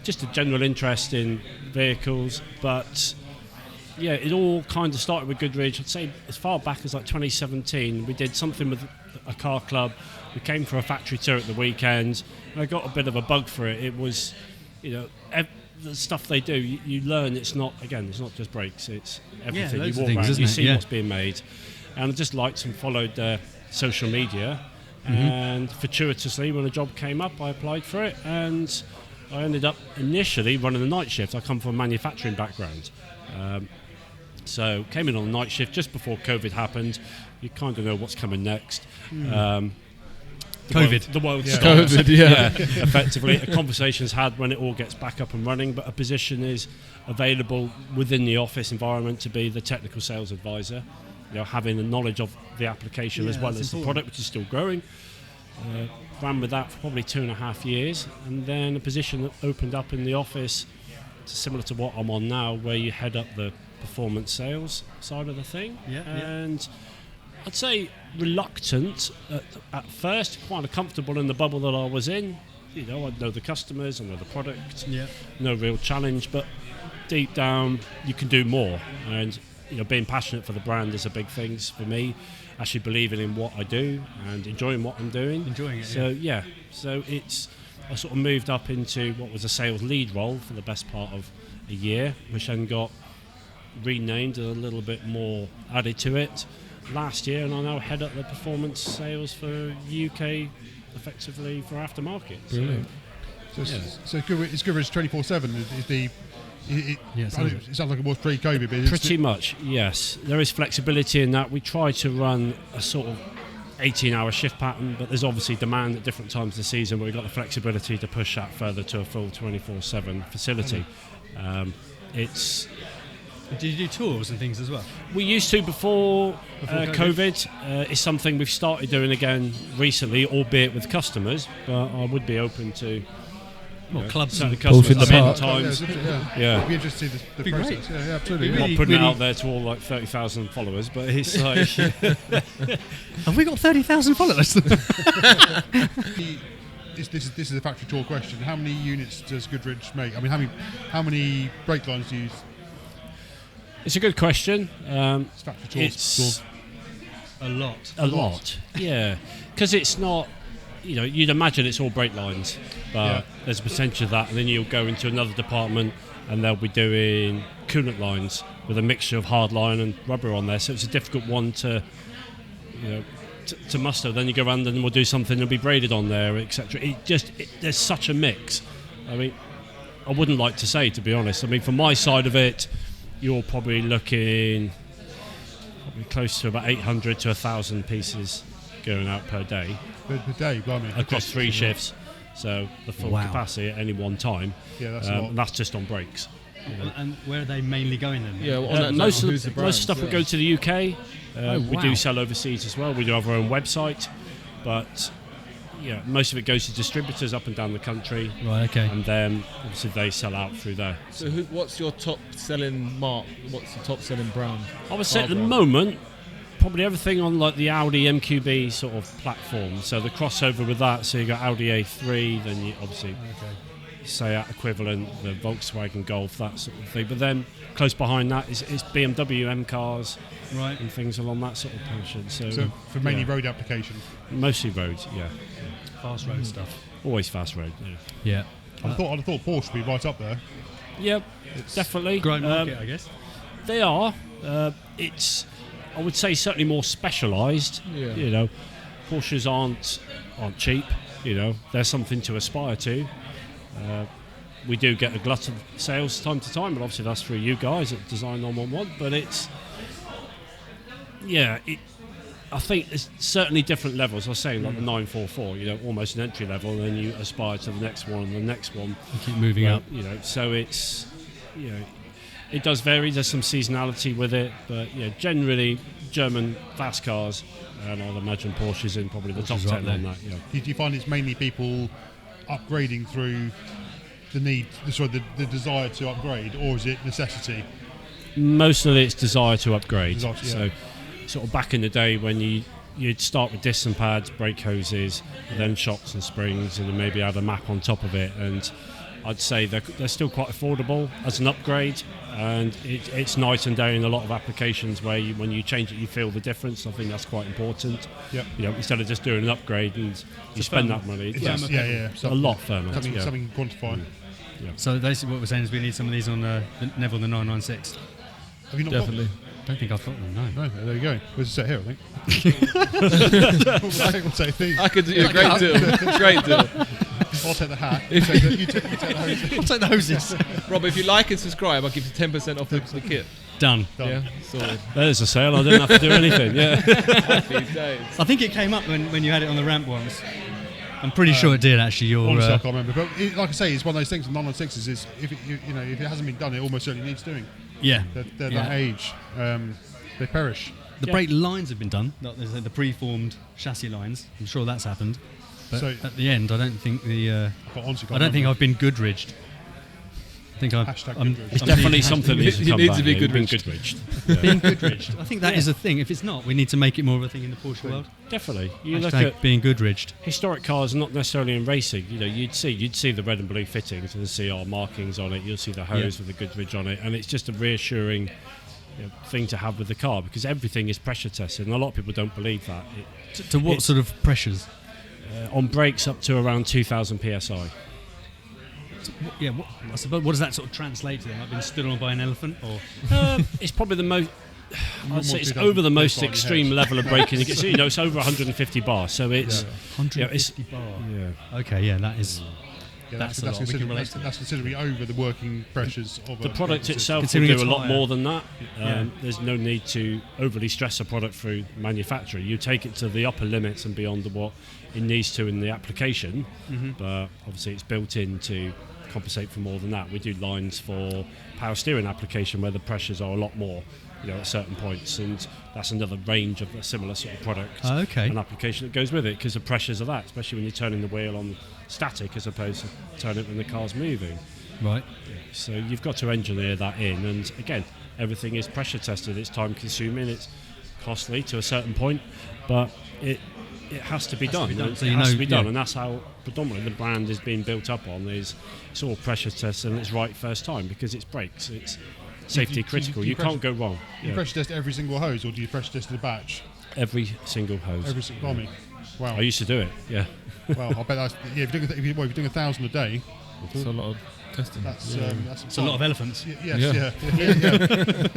[SPEAKER 2] just a general interest in vehicles. But yeah, it all kind of started with Goodridge. I'd say as far back as like 2017, we did something with a car club. We came for a factory tour at the weekend, and I got a bit of a bug for it. It was, the stuff they do, you learn it's not just brakes, it's everything.
[SPEAKER 1] loads
[SPEAKER 2] You
[SPEAKER 1] of
[SPEAKER 2] walk
[SPEAKER 1] things,
[SPEAKER 2] around,
[SPEAKER 1] isn't
[SPEAKER 2] you
[SPEAKER 1] it?
[SPEAKER 2] see
[SPEAKER 1] Yeah.
[SPEAKER 2] what's being made. And I just liked and followed their social media. And fortuitously, when a job came up, I applied for it, and I ended up initially running the night shift. I come from a manufacturing background. So came in on the night shift just before COVID happened. You kind of know what's coming next.
[SPEAKER 1] COVID.
[SPEAKER 2] The world
[SPEAKER 5] Yeah.
[SPEAKER 2] stops.
[SPEAKER 4] COVID, yeah.
[SPEAKER 2] Effectively, a conversation's had when it all gets back up and running, but a position is available within the office environment to be the technical sales advisor. Having the knowledge of the application as
[SPEAKER 1] Yeah,
[SPEAKER 2] well
[SPEAKER 1] that's
[SPEAKER 2] as the
[SPEAKER 1] important.
[SPEAKER 2] product, which is still growing. Ran with that for probably 2.5 years, and then a position that opened up in the office, similar to what I'm on now, where you head up the performance sales side of the thing.
[SPEAKER 1] Yeah, yeah.
[SPEAKER 2] And I'd say reluctant at first, quite comfortable in the bubble that I was in. I know the customers, I know the product,
[SPEAKER 1] Yeah.
[SPEAKER 2] no real challenge, but deep down you can do more. And being passionate for the brand is a big thing for me. Actually believing in what I do and enjoying what I'm doing.
[SPEAKER 1] Enjoying it,
[SPEAKER 2] So I sort of moved up into what was a sales lead role for the best part of a year, which then got renamed and a little bit more added to it last year, and I now head up the performance sales for UK, effectively for aftermarket.
[SPEAKER 4] Brilliant.
[SPEAKER 5] So it's Goodridge 24/7. Is the
[SPEAKER 1] Yeah,
[SPEAKER 5] it sounds like it was pre-COVID, but
[SPEAKER 2] Pretty much, yes. There is flexibility in that. We try to run a sort of 18-hour shift pattern, but there's obviously demand at different times of the season where we've got the flexibility to push that further to a full 24/7 facility. It's
[SPEAKER 1] Did you do tours and things as well?
[SPEAKER 2] We used to before
[SPEAKER 1] COVID.
[SPEAKER 2] COVID. It's something we've started doing again recently, albeit with customers, but I would be open to
[SPEAKER 1] Clubs
[SPEAKER 2] certain
[SPEAKER 1] and
[SPEAKER 2] customers
[SPEAKER 4] in the
[SPEAKER 2] spend
[SPEAKER 4] park.
[SPEAKER 2] times.
[SPEAKER 5] yeah.
[SPEAKER 2] Yeah.
[SPEAKER 5] It'd be interesting to see the
[SPEAKER 1] Be
[SPEAKER 5] process.
[SPEAKER 1] great.
[SPEAKER 5] Yeah, absolutely.
[SPEAKER 1] Be
[SPEAKER 2] Not
[SPEAKER 1] really-
[SPEAKER 2] putting it out there to all like 30,000 followers, but it's like
[SPEAKER 1] Have we got 30,000 followers?
[SPEAKER 5] This is a factory tour question. How many units does Goodridge make? I mean, how many brake lines do you use?
[SPEAKER 2] it's a good question.
[SPEAKER 5] It's factory tours.
[SPEAKER 2] It's
[SPEAKER 1] a lot.
[SPEAKER 2] a lot, yeah, because it's not. You'd imagine it's all brake lines, but
[SPEAKER 5] Yeah.
[SPEAKER 2] there's a potential of that, and then you'll go into another department, and they'll be doing coolant lines with a mixture of hard line and rubber on there. So it's a difficult one to to muster. Then you go around and we'll do something that'll be braided on there, etc. There's such a mix. I mean, I wouldn't like to say, to be honest. I mean, from my side of it, you're probably looking close to about 800 to 1,000 pieces going out per day.
[SPEAKER 5] Per day, blimey.
[SPEAKER 2] Across 3 shifts. So the full
[SPEAKER 1] Wow.
[SPEAKER 2] capacity at any one time.
[SPEAKER 5] Yeah, that's a lot.
[SPEAKER 2] And that's just on brakes.
[SPEAKER 1] And where are they mainly going then?
[SPEAKER 4] Yeah, well, on that
[SPEAKER 2] Most
[SPEAKER 4] note,
[SPEAKER 2] of the stuff will go to the UK. We do sell overseas as well. We do have our own website, but most of it goes to distributors up and down the country.
[SPEAKER 1] Right, okay.
[SPEAKER 2] And then obviously they sell out through there.
[SPEAKER 4] So what's your top selling mark? What's the top selling brand?
[SPEAKER 2] I would say at the
[SPEAKER 4] brand.
[SPEAKER 2] moment, probably everything on like the Audi MQB sort of platform. So the crossover with that. So you got Audi A3, then you obviously Seat equivalent, the Volkswagen Golf, that sort of thing. But then close behind that is BMW M cars,
[SPEAKER 1] Right.
[SPEAKER 2] and things along that sort of portion.
[SPEAKER 5] So for mainly road application.
[SPEAKER 2] mostly roads, yeah.
[SPEAKER 1] Fast road stuff.
[SPEAKER 2] Always fast road.
[SPEAKER 1] Yeah.
[SPEAKER 5] I'd have thought Porsche would be right up there.
[SPEAKER 2] Yeah, definitely.
[SPEAKER 1] Growing market, I guess.
[SPEAKER 2] They are. It's, I would say, certainly more specialised.
[SPEAKER 4] Yeah.
[SPEAKER 2] Porsches aren't cheap. They're something to aspire to. We do get a glut of sales time to time, but obviously that's through you guys at Design 911. But it's, I think it's certainly different levels. I was saying like the 944, almost an entry level, and then you aspire to the next one and the next one.
[SPEAKER 1] You keep moving up.
[SPEAKER 2] So it's, it does vary. There's some seasonality with it, but generally German fast cars, and I'd imagine Porsche's in probably the top
[SPEAKER 1] Porsche's
[SPEAKER 2] 10
[SPEAKER 1] right
[SPEAKER 2] on
[SPEAKER 1] there.
[SPEAKER 2] that.
[SPEAKER 5] Do you find it's mainly people upgrading through the desire to upgrade, or is it necessity?
[SPEAKER 2] Most of it's desire to upgrade.
[SPEAKER 5] Desire to, yeah.
[SPEAKER 2] So, sort of back in the day when you'd start with discs and pads, brake hoses, then shocks and springs, and then maybe add a map on top of it. And I'd say they're still quite affordable as an upgrade, and it's night and day in a lot of applications where when you change it, you feel the difference. I think that's quite important.
[SPEAKER 5] Yep.
[SPEAKER 2] Instead of just doing an upgrade and you spend that money,
[SPEAKER 5] It's
[SPEAKER 2] a lot firmer.
[SPEAKER 5] Something you can quantify.
[SPEAKER 1] So basically what we're saying is we need some of these on the Neville the 996.
[SPEAKER 5] Have you not
[SPEAKER 4] Definitely.
[SPEAKER 1] I don't think I've got them, no.
[SPEAKER 5] got them? No, there you go. There's a set here, I think. We'll take these.
[SPEAKER 4] I could do a great deal. Great deal.
[SPEAKER 5] I'll take the hat. You take the hoses.
[SPEAKER 1] I'll take the hoses.
[SPEAKER 4] Rob, if you like and subscribe, I'll give you 10% off the kit.
[SPEAKER 1] Done.
[SPEAKER 4] Yeah, sorted.
[SPEAKER 2] There's a sale. I didn't have to do anything. Yeah.
[SPEAKER 4] Happy days.
[SPEAKER 1] I think it came up when you had it on the ramp once. I'm pretty sure it did actually.
[SPEAKER 5] Honestly, I can't remember. But like I say, it's one of those things. The 996s is if it hasn't been done, it almost certainly needs doing.
[SPEAKER 1] Yeah.
[SPEAKER 5] They're that age. They perish.
[SPEAKER 1] The brake lines have been done. There's the preformed chassis lines. I'm sure that's happened. But
[SPEAKER 5] So-
[SPEAKER 1] at the end, I don't think
[SPEAKER 5] I've
[SPEAKER 1] I've been Goodridged. I think
[SPEAKER 5] Hashtag Goodridged.
[SPEAKER 2] It's definitely something that needs to
[SPEAKER 4] You
[SPEAKER 2] come
[SPEAKER 4] need
[SPEAKER 2] back.
[SPEAKER 4] to be
[SPEAKER 2] You've been
[SPEAKER 4] Goodridged.
[SPEAKER 2] Goodridged.
[SPEAKER 1] being Goodridged. I think that is a thing. If it's not, we need to make it more of a thing in the Porsche world.
[SPEAKER 2] Definitely. You look
[SPEAKER 1] Hashtag
[SPEAKER 2] at
[SPEAKER 1] being Goodridged.
[SPEAKER 2] historic cars, not necessarily in racing. You'd see the red and blue fittings and see our markings on it. You'll see the hose with the Goodridge on it, and it's just a reassuring thing to have with the car because everything is pressure tested, and a lot of people don't believe that.
[SPEAKER 1] To what sort of pressures?
[SPEAKER 2] On brakes up to around 2,000 psi.
[SPEAKER 1] Yeah, I suppose, what does that sort of translate to then? Like being stood on by an elephant? Or
[SPEAKER 2] It's probably the most. I'd say it's
[SPEAKER 5] 2,000
[SPEAKER 2] over the most
[SPEAKER 5] PSI on your
[SPEAKER 2] extreme
[SPEAKER 5] head.
[SPEAKER 2] level of braking you get. So, it's over 150 bars. So it's
[SPEAKER 1] 150 bar.
[SPEAKER 2] yeah.
[SPEAKER 1] Okay, yeah, that is.
[SPEAKER 5] Yeah,
[SPEAKER 1] That's a lot. We can relate to
[SPEAKER 5] that's considerably over the working pressures of
[SPEAKER 2] The product itself will
[SPEAKER 1] Considering
[SPEAKER 2] do
[SPEAKER 1] it's
[SPEAKER 2] a lot
[SPEAKER 1] higher.
[SPEAKER 2] more than that.
[SPEAKER 1] Yeah.
[SPEAKER 2] There's no need to overly stress a product through manufacturing. You take it to the upper limits and beyond of what it needs to in the application, but obviously it's built in to compensate for more than that. We do lines for power steering application where the pressures are a lot more, at certain points, and that's another range of a similar sort of product
[SPEAKER 1] Okay.
[SPEAKER 2] and application that goes with it because the pressures of that, especially when you're turning the wheel on static as opposed to turning it when the car's moving.
[SPEAKER 1] Right.
[SPEAKER 2] So you've got to engineer that in, and again, everything is pressure tested. It's time consuming, it's costly to a certain point, but it has to be done.
[SPEAKER 1] So
[SPEAKER 2] It
[SPEAKER 1] you
[SPEAKER 2] has
[SPEAKER 1] know-
[SPEAKER 2] to be done,
[SPEAKER 1] yeah.
[SPEAKER 2] and that's how predominantly the brand is being built up on. It's all pressure tested and it's right first time because it's brakes. It's safety critical. You can't go wrong.
[SPEAKER 5] Do you
[SPEAKER 2] Yeah.
[SPEAKER 5] pressure test every single hose, or do you pressure test the batch?
[SPEAKER 2] Every single hose.
[SPEAKER 5] Every single. Blimey. Wow.
[SPEAKER 2] I used to do it. Yeah.
[SPEAKER 5] Well, I bet that's if you're doing 1,000 a day,
[SPEAKER 4] It's a lot of testing.
[SPEAKER 5] that's
[SPEAKER 1] It's a lot of elephants.
[SPEAKER 5] Yes,
[SPEAKER 4] Yeah.
[SPEAKER 5] yeah.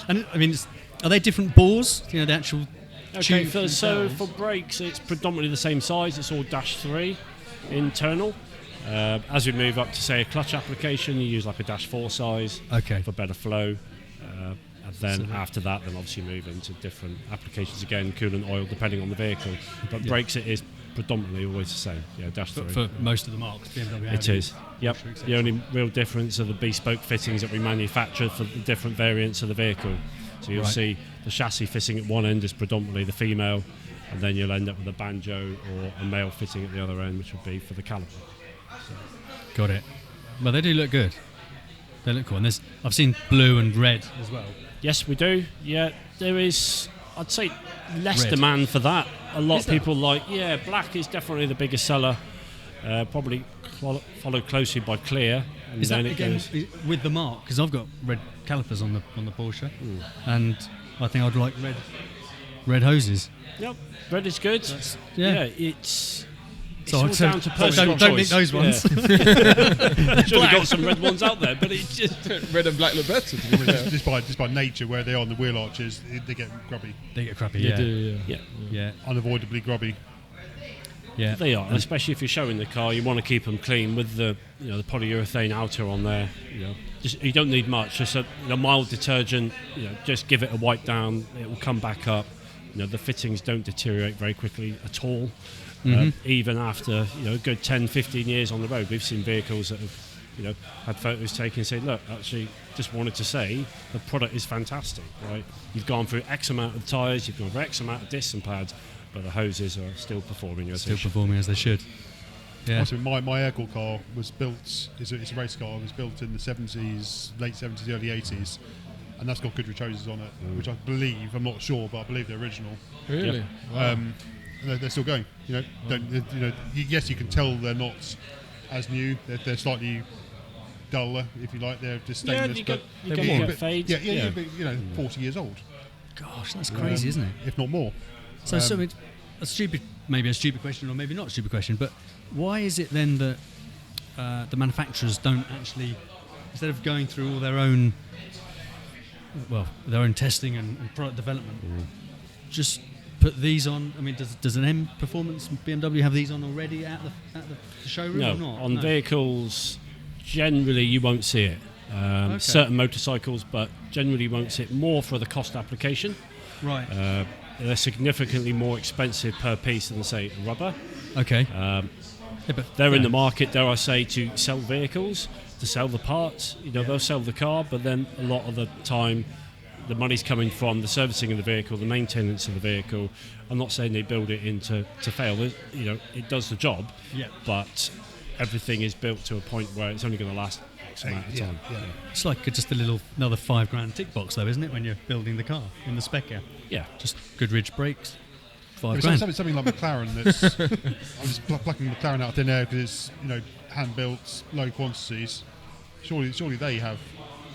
[SPEAKER 1] And I mean, are they different bores? The actual
[SPEAKER 2] Okay,
[SPEAKER 1] tube
[SPEAKER 2] so
[SPEAKER 1] themselves?
[SPEAKER 2] for brakes, it's predominantly the same size. It's all dash 3 internal. As we move up to, say, a clutch application, you use like a dash 4 size
[SPEAKER 1] Okay.
[SPEAKER 2] for better flow. And then after that, then obviously move into different applications again, coolant, oil, depending on the vehicle. But brakes, it is predominantly always the same. Yeah, dash 3.
[SPEAKER 1] For most of the marks, BMW.
[SPEAKER 2] It
[SPEAKER 1] Audi,
[SPEAKER 2] is. Yep.
[SPEAKER 1] Porsche, etc.
[SPEAKER 2] The only real difference are the bespoke fittings that we manufacture for the different variants of the vehicle. So you'll
[SPEAKER 1] Right.
[SPEAKER 2] see the chassis fitting at one end is predominantly the female, and then you'll end up with a banjo or a male fitting at the other end, which would be for the caliper.
[SPEAKER 1] Got it. Well, they do look good. They look cool. And I've seen blue and red as well.
[SPEAKER 2] Yes, we do. Yeah, there is, I'd say, less
[SPEAKER 1] Red.
[SPEAKER 2] demand for that. A lot
[SPEAKER 1] Is
[SPEAKER 2] of people black is definitely the biggest seller. Probably followed closely by clear. And
[SPEAKER 1] Is that
[SPEAKER 2] then it
[SPEAKER 1] again
[SPEAKER 2] goes.
[SPEAKER 1] with the mark? Because I've got red calipers on the Porsche, and I think I'd like red hoses.
[SPEAKER 2] Yep, red is good.
[SPEAKER 1] Yeah.
[SPEAKER 2] It's
[SPEAKER 1] So
[SPEAKER 2] all
[SPEAKER 1] I'd
[SPEAKER 2] down to personal
[SPEAKER 1] don't nick
[SPEAKER 2] choice.
[SPEAKER 1] those ones.
[SPEAKER 2] Yeah. Sure, we've got some red ones out there, but it's just
[SPEAKER 4] Red and black look better. To be fair.
[SPEAKER 5] just by nature, where they are on the wheel arches, they get grubby,
[SPEAKER 1] They get crappy.
[SPEAKER 4] They
[SPEAKER 1] Yeah.
[SPEAKER 4] do, yeah.
[SPEAKER 2] yeah.
[SPEAKER 5] unavoidably grubby.
[SPEAKER 1] Yeah.
[SPEAKER 2] They are, and especially if you're showing the car, you want to keep them clean with the the polyurethane outer on there. You don't need much. Just a mild detergent. Just give it a wipe down. It will come back up. The fittings don't deteriorate very quickly at all. Even after a good 10, 15 years on the road, we've seen vehicles that have had photos taken and said, look, actually, just wanted to say the product is fantastic. Right, you've gone through X amount of tyres, you've gone through X amount of discs and pads, but the hoses are still performing as they should.
[SPEAKER 1] Performing as they should. Yeah.
[SPEAKER 5] Also, my air-cooled car was built. It's a race car. It was built in the 70s, late 70s, early 80s, and that's got Goodridge hoses on it, which I believe, I'm not sure, but I believe they're original.
[SPEAKER 4] Really?
[SPEAKER 2] Yep.
[SPEAKER 4] Wow.
[SPEAKER 5] They're still going. Yes, you can tell they're not as new. They're slightly duller, if you like. They're just stainless,
[SPEAKER 2] you
[SPEAKER 5] but
[SPEAKER 2] get fades.
[SPEAKER 5] yeah, but 40 years old,
[SPEAKER 1] Gosh, that's crazy, isn't it?
[SPEAKER 5] if not more.
[SPEAKER 1] So, it's maybe a stupid question, or maybe not a stupid question, but why is it then that the manufacturers don't actually, instead of going through all their own testing and product development, just put these on? I mean, does an M Performance BMW have these on already at the showroom
[SPEAKER 2] No,
[SPEAKER 1] or not?
[SPEAKER 2] on vehicles, generally you won't see it. Certain motorcycles, but generally you won't see it more for the cost application.
[SPEAKER 1] Right.
[SPEAKER 2] They're significantly more expensive per piece than, say, rubber.
[SPEAKER 1] Okay. But
[SPEAKER 2] They're in the market, dare I say, to sell vehicles, to sell the parts. They'll sell the car, but then a lot of the time the money's coming from the servicing of the vehicle, the maintenance of the vehicle. I'm not saying they build it in to fail. It does the job, but everything is built to a point where it's only going to last X amount of time.
[SPEAKER 5] Yeah.
[SPEAKER 1] It's like just another £5,000 tick box, though, isn't it? When you're building the car in the spec out.
[SPEAKER 2] Yeah.
[SPEAKER 1] Just Goodridge brakes.
[SPEAKER 5] If
[SPEAKER 1] £5,000.
[SPEAKER 5] something like McLaren that's I'm just plucking McLaren out of thin air because it's hand built, low quantities. Surely they have.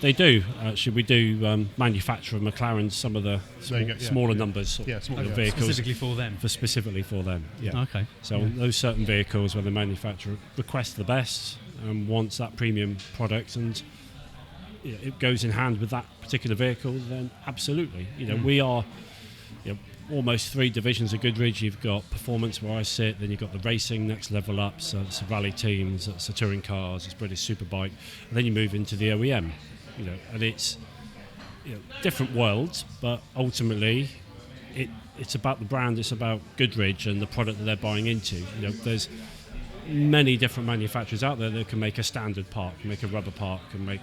[SPEAKER 2] They do, actually. We do manufacture McLaren some of the
[SPEAKER 5] There you go, yeah.
[SPEAKER 2] smaller numbers
[SPEAKER 5] Yeah, smaller,
[SPEAKER 2] of
[SPEAKER 5] yeah.
[SPEAKER 2] vehicles.
[SPEAKER 1] Specifically for them.
[SPEAKER 2] Yeah.
[SPEAKER 1] Okay.
[SPEAKER 2] So those certain vehicles where the manufacturer requests the best and wants that premium product, and it goes in hand with that particular vehicle, then absolutely. We are almost 3 divisions of Goodridge. You've got performance where I sit, then you've got the racing next level up, so it's the rally teams, it's the touring cars, it's British Superbike, and then you move into the OEM. And it's different worlds, but ultimately it's about the brand, it's about Goodridge and the product that they're buying into. There's many different manufacturers out there that can make a standard part, can make a rubber part, can make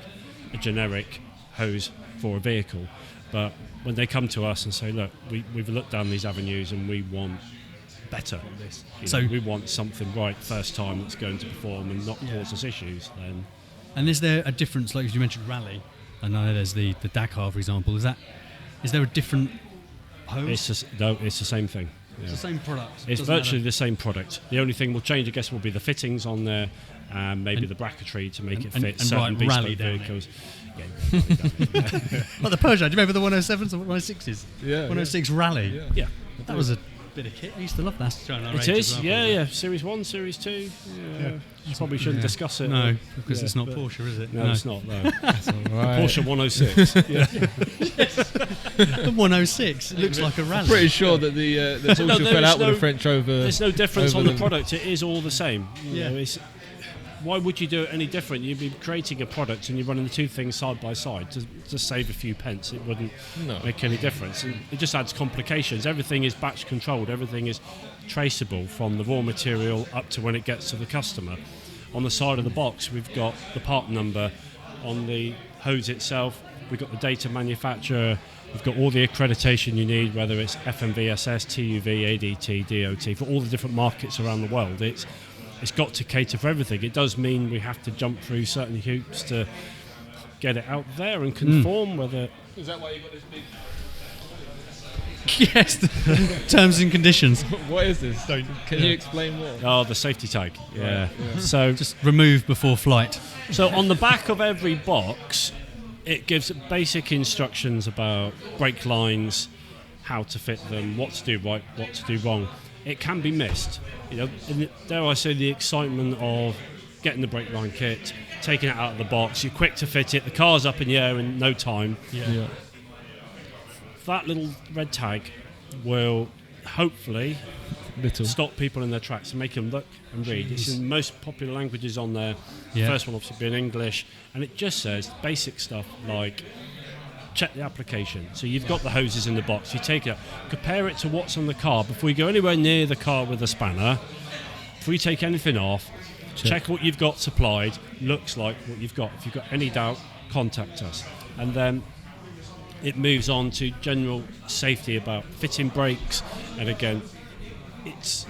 [SPEAKER 2] a generic hose for a vehicle. But when they come to us and say, look, we've looked down these avenues and we want better than this. We want something right first time that's going to perform and not cause us issues, then.
[SPEAKER 1] And is there a difference, like you mentioned rally, and I know there's the Dakar, for example, is there a different hose?
[SPEAKER 2] It's the same thing. Yeah.
[SPEAKER 1] It's the same product.
[SPEAKER 2] It's
[SPEAKER 1] Doesn't
[SPEAKER 2] virtually
[SPEAKER 1] matter.
[SPEAKER 2] the same product. The only thing will change, I guess, will be the fittings on there, and maybe the bracketry to make it fit certain
[SPEAKER 1] and rally
[SPEAKER 2] bespoke
[SPEAKER 1] down it.
[SPEAKER 2] vehicles.
[SPEAKER 1] Like the Peugeot, do you remember the 107s and 106s?
[SPEAKER 4] Yeah.
[SPEAKER 1] 106 Rally.
[SPEAKER 4] Yeah.
[SPEAKER 2] Yeah.
[SPEAKER 1] That was a bit of kit. I used to love that.
[SPEAKER 2] It is, yeah. Series 1, Series 2. Yeah. You probably shouldn't discuss it.
[SPEAKER 1] No, because it's not Porsche, is it?
[SPEAKER 2] No, it's not. No.
[SPEAKER 4] That's all right.
[SPEAKER 2] Porsche 106. Yeah.
[SPEAKER 1] The 106. It looks like a rally.
[SPEAKER 4] Pretty sure that the Porsche
[SPEAKER 2] No, there
[SPEAKER 4] fell
[SPEAKER 2] is
[SPEAKER 4] out with
[SPEAKER 2] no-
[SPEAKER 4] the French over.
[SPEAKER 2] There's no difference
[SPEAKER 4] over
[SPEAKER 2] on the
[SPEAKER 4] them.
[SPEAKER 2] product. It is all the same. You
[SPEAKER 1] Yeah.
[SPEAKER 2] know, why would you do it any different? You'd be creating a product and you're running the two things side by side to save a few pence. It wouldn't
[SPEAKER 4] No.
[SPEAKER 2] make any difference. And it just adds complications. Everything is batch controlled. Everything is traceable from the raw material up to when it gets to the customer. On the side of the box, we've got the part number. On the hose itself, we've got the data manufacturer. We've got all the accreditation you need, whether it's FMVSS, TUV, ADT, DOT, for all the different markets around the world. It's got to cater for everything. It does mean we have to jump through certain hoops to get it out there and conform with it.
[SPEAKER 4] Is that why you got this big?
[SPEAKER 1] Yes, the terms and conditions.
[SPEAKER 4] What is this?
[SPEAKER 5] Don't-
[SPEAKER 4] Can you explain more?
[SPEAKER 2] Oh, the safety tag. Yeah. So
[SPEAKER 1] Just remove before flight.
[SPEAKER 2] So on the back of every box, it gives basic instructions about brake lines, how to fit them, what to do right, what to do wrong. It can be missed. You know, dare I say, the excitement of getting the brake line kit, taking it out of the box, you're quick to fit it, the car's up in the air in no time.
[SPEAKER 4] Yeah.
[SPEAKER 2] That little red tag will hopefully
[SPEAKER 4] Little.
[SPEAKER 2] stop people in their tracks and make them look and read. It's in most popular languages on there.
[SPEAKER 1] Yeah.
[SPEAKER 2] The first one obviously being English, and it just says basic stuff like check the application. So you've got the hoses in the box, you take it out, compare it to what's on the car before you go anywhere near the car with a spanner. Before you take anything off, check what you've got supplied, looks like what you've got. If you've got any doubt, contact us. And then it moves on to general safety about fitting brakes, and again, it's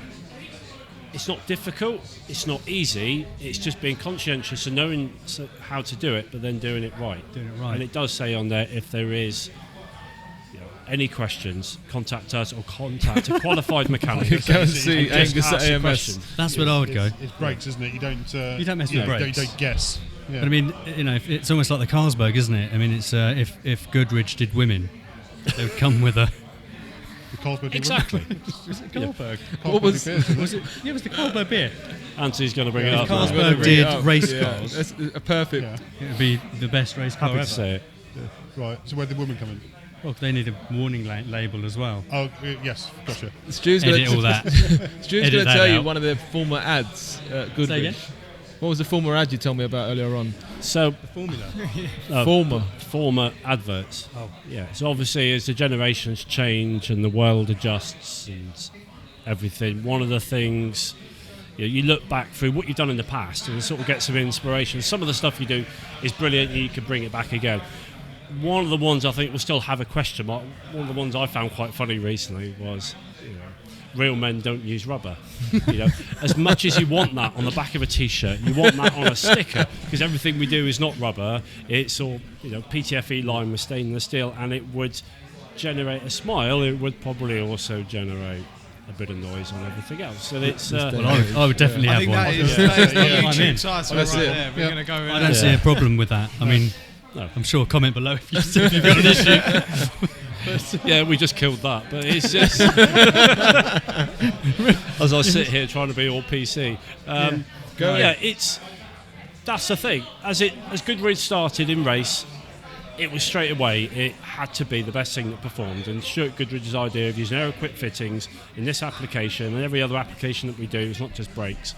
[SPEAKER 2] not difficult, it's not easy, it's just being conscientious and knowing how to do it, but then doing it right. And it does say on there, if there is any questions, contact us or contact a qualified mechanic.
[SPEAKER 4] Go and see
[SPEAKER 2] Just
[SPEAKER 4] Angus
[SPEAKER 2] ask the
[SPEAKER 4] AMS.
[SPEAKER 2] question.
[SPEAKER 1] That's what I would go.
[SPEAKER 5] It's brakes, isn't it? You don't
[SPEAKER 1] mess with brakes.
[SPEAKER 5] You don't guess. Yeah.
[SPEAKER 1] But I mean, it's almost like the Carlsberg, isn't it? I mean, it's if Goodridge did women, they would come with a.
[SPEAKER 5] The Carlsberg
[SPEAKER 2] Exactly.
[SPEAKER 1] Was it Carlsberg?
[SPEAKER 5] What was
[SPEAKER 1] Was it? Yeah, it was the Carlsberg beer.
[SPEAKER 2] Anthony's going to bring it up. now.
[SPEAKER 1] Carlsberg did race cars.
[SPEAKER 4] That's a perfect.
[SPEAKER 5] Yeah.
[SPEAKER 1] It would be the best race car
[SPEAKER 2] Happy
[SPEAKER 1] ever.
[SPEAKER 2] to say it.
[SPEAKER 5] Right. So where'd the woman come in?
[SPEAKER 1] Well, they need a warning label as well.
[SPEAKER 5] Oh, yes, gotcha.
[SPEAKER 4] Stu's
[SPEAKER 1] Edit all
[SPEAKER 4] going
[SPEAKER 1] that.
[SPEAKER 4] to
[SPEAKER 1] Edit that
[SPEAKER 4] tell you
[SPEAKER 1] out.
[SPEAKER 4] one of the former ads at
[SPEAKER 1] Say again?
[SPEAKER 4] Goodridge. What was the former ad you told me about earlier on?
[SPEAKER 2] So,
[SPEAKER 1] Formula.
[SPEAKER 2] former adverts.
[SPEAKER 1] Oh.
[SPEAKER 2] Yeah. So obviously, as the generations change and the world adjusts and everything, one of the things you look back through what you've done in the past and sort of get some inspiration. Some of the stuff you do is brilliant. You can bring it back again. One of the ones I think will still have a question mark. One of the ones I found quite funny recently was, real men don't use rubber. As much as you want that on the back of a T-shirt, you want that on a sticker, because everything we do is not rubber. It's all PTFE line with stainless steel, and it would generate a smile. It would probably also generate a bit of noise on everything else. So it's.
[SPEAKER 1] Well, I would definitely
[SPEAKER 3] I
[SPEAKER 1] have
[SPEAKER 3] think
[SPEAKER 1] one.
[SPEAKER 3] that is
[SPEAKER 5] Yeah.
[SPEAKER 3] the
[SPEAKER 1] I'm in.
[SPEAKER 3] YouTube title
[SPEAKER 4] That's
[SPEAKER 3] right
[SPEAKER 4] it.
[SPEAKER 3] there. We're going to go with
[SPEAKER 1] I
[SPEAKER 3] that.
[SPEAKER 1] don't see a problem with that. I mean,
[SPEAKER 2] No.
[SPEAKER 1] I'm sure comment below if you've got an issue.
[SPEAKER 2] Yeah, we just killed that, but it's just as I sit here trying to be all PC. That's the thing. As Goodridge started in race, it was straight away. It had to be the best thing that performed. And Stuart Goodridge's idea of using aero-quick fittings in this application and every other application that we do, it's not just brakes,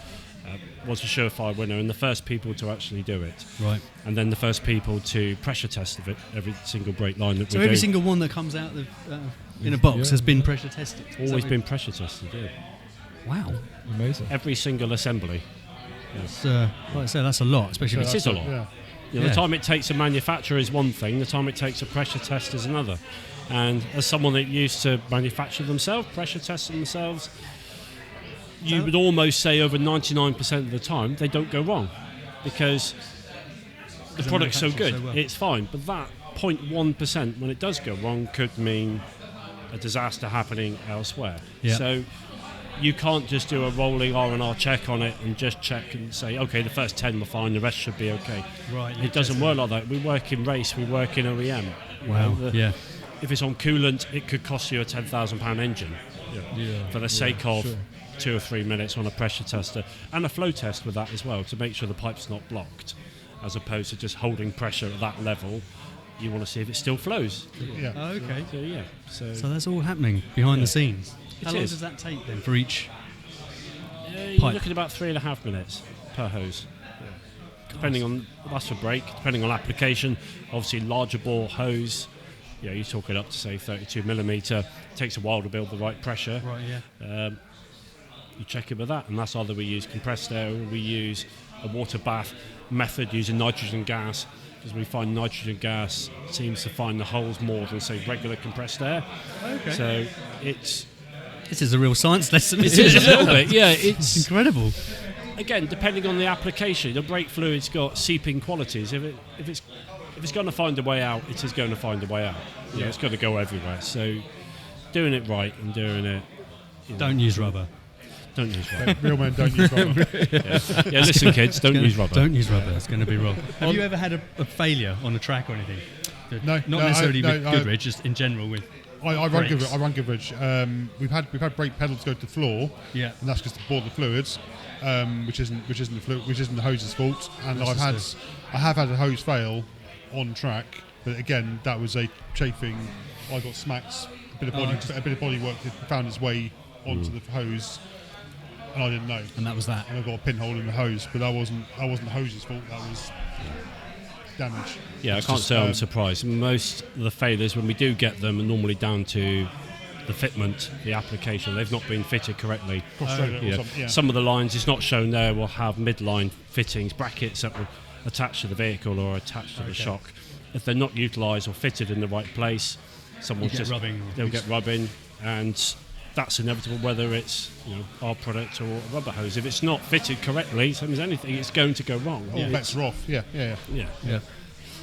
[SPEAKER 2] was a surefire winner, and the first people to actually do it.
[SPEAKER 1] Right.
[SPEAKER 2] And then the first people to pressure test of it, every single brake line that
[SPEAKER 1] So
[SPEAKER 2] we
[SPEAKER 1] every
[SPEAKER 2] do.
[SPEAKER 1] single one that comes out in a box has been pressure tested. Is
[SPEAKER 2] Always
[SPEAKER 1] that
[SPEAKER 2] been pressure tested, yeah.
[SPEAKER 1] Wow.
[SPEAKER 4] Amazing.
[SPEAKER 2] Every single assembly.
[SPEAKER 1] That's, like I say, that's a lot, especially
[SPEAKER 2] It is a lot.
[SPEAKER 5] Yeah.
[SPEAKER 2] The
[SPEAKER 1] Yeah.
[SPEAKER 2] time it takes a manufacturer is one thing, the time it takes a pressure test is another. And as someone that used to manufacture themselves, pressure test themselves, you would almost say over 99% of the time they don't go wrong, because the
[SPEAKER 1] they
[SPEAKER 2] product's so
[SPEAKER 1] manufacture
[SPEAKER 2] good,
[SPEAKER 1] so well.
[SPEAKER 2] it's fine. But that 0.1% when it does go wrong could mean a disaster happening elsewhere.
[SPEAKER 1] Yeah.
[SPEAKER 2] So you can't just do a rolling R&R check on it and just check and say, okay, the first 10 were fine, the rest should be okay.
[SPEAKER 1] Right.
[SPEAKER 2] It doesn't work like that. We work in race, we work in OEM. You
[SPEAKER 1] Wow.
[SPEAKER 2] know,
[SPEAKER 1] Yeah.
[SPEAKER 2] if it's on coolant, it could cost you a £10,000 engine for the sake of 2 or 3 minutes on a pressure tester and a flow test with that as well to make sure the pipe's not blocked, as opposed to just holding pressure at that level. You want to see if it still flows.
[SPEAKER 5] Yeah.
[SPEAKER 1] Oh, okay.
[SPEAKER 2] So
[SPEAKER 1] So that's all happening behind the scenes. How long
[SPEAKER 2] is.
[SPEAKER 1] does that take then for each?
[SPEAKER 2] you're
[SPEAKER 1] pipe?
[SPEAKER 2] looking at about 3.5 minutes per hose. Depending on, that's for brake, depending on application. Obviously, larger bore hose, you're talking up to say 32 millimetre. Takes a while to build the right pressure.
[SPEAKER 1] Right, yeah.
[SPEAKER 2] You check it with that, and that's either we use compressed air or we use a water bath method using nitrogen gas, because we find nitrogen gas seems to find the holes more than say regular compressed air.
[SPEAKER 1] Okay.
[SPEAKER 2] So it's
[SPEAKER 1] This is a real science lesson.
[SPEAKER 2] it is a little bit, yeah.
[SPEAKER 1] It's
[SPEAKER 2] It's
[SPEAKER 1] incredible.
[SPEAKER 2] again depending on the application. The brake fluid's got seeping qualities. If it's going to find a way out, it is going to find a way out. It's got to go everywhere. So doing it right and doing it.
[SPEAKER 1] Don't use rubber.
[SPEAKER 2] Don't use rubber.
[SPEAKER 5] Real men don't use rubber.
[SPEAKER 2] Yeah, listen, kids, don't use rubber.
[SPEAKER 1] Don't use rubber. It's going to be wrong. Have you ever had a failure on a track or anything?
[SPEAKER 5] No,
[SPEAKER 1] Not
[SPEAKER 5] no,
[SPEAKER 1] necessarily
[SPEAKER 5] no,
[SPEAKER 1] with
[SPEAKER 5] I-
[SPEAKER 1] Goodridge, just in general with.
[SPEAKER 5] I run
[SPEAKER 1] Brakes.
[SPEAKER 5] Goodridge. I run Goodridge. We've had brake pedals go to the floor,
[SPEAKER 1] Yeah.
[SPEAKER 5] and that's because to bore the fluids, which isn't the hose's fault. And
[SPEAKER 1] That's
[SPEAKER 5] I have had a hose fail on track, but again that was a chafing. I got smacked. A bit of body work found its way onto the hose, and I didn't know.
[SPEAKER 1] And that was that.
[SPEAKER 5] And I got a pinhole in the hose, but that wasn't the hose's fault. That was damage.
[SPEAKER 2] Yeah, I can't say I'm surprised. Most of the failures, when we do get them, are normally down to the fitment, the application. They've not been fitted correctly.
[SPEAKER 5] Cross-threaded or
[SPEAKER 2] Yeah.
[SPEAKER 5] something. Yeah.
[SPEAKER 2] Some of the lines, it's not shown there, will have midline fittings, brackets that will attach to the vehicle or attach to the shock. If they're not utilised or fitted in the right place, someone's
[SPEAKER 1] get
[SPEAKER 2] just
[SPEAKER 1] rubbing.
[SPEAKER 2] they'll get rubbing, and that's inevitable whether it's our product or a rubber hose. If it's not fitted correctly, same as anything, it's going to go wrong.
[SPEAKER 5] All bets are off. Yeah.
[SPEAKER 1] Yeah.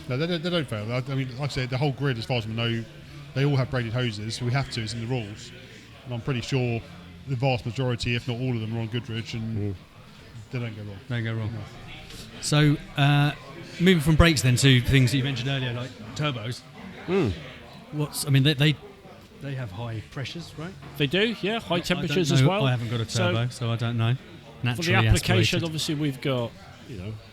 [SPEAKER 5] No, they don't fail. I mean, like I said, the whole grid, as far as I know, they all have braided hoses. We have to. It's in the rules. And I'm pretty sure the vast majority, if not all of them, are on Goodridge, and they don't go wrong.
[SPEAKER 1] Don't go wrong. So, moving from brakes then to things that you mentioned earlier, like turbos. They have high pressures, right?
[SPEAKER 2] They do, yeah, high temperatures
[SPEAKER 1] I
[SPEAKER 2] as
[SPEAKER 1] don't know.
[SPEAKER 2] well.
[SPEAKER 1] I haven't got a turbo, so I don't know.
[SPEAKER 2] For
[SPEAKER 1] Naturally
[SPEAKER 2] the application,
[SPEAKER 1] aspirated.
[SPEAKER 2] obviously, we've got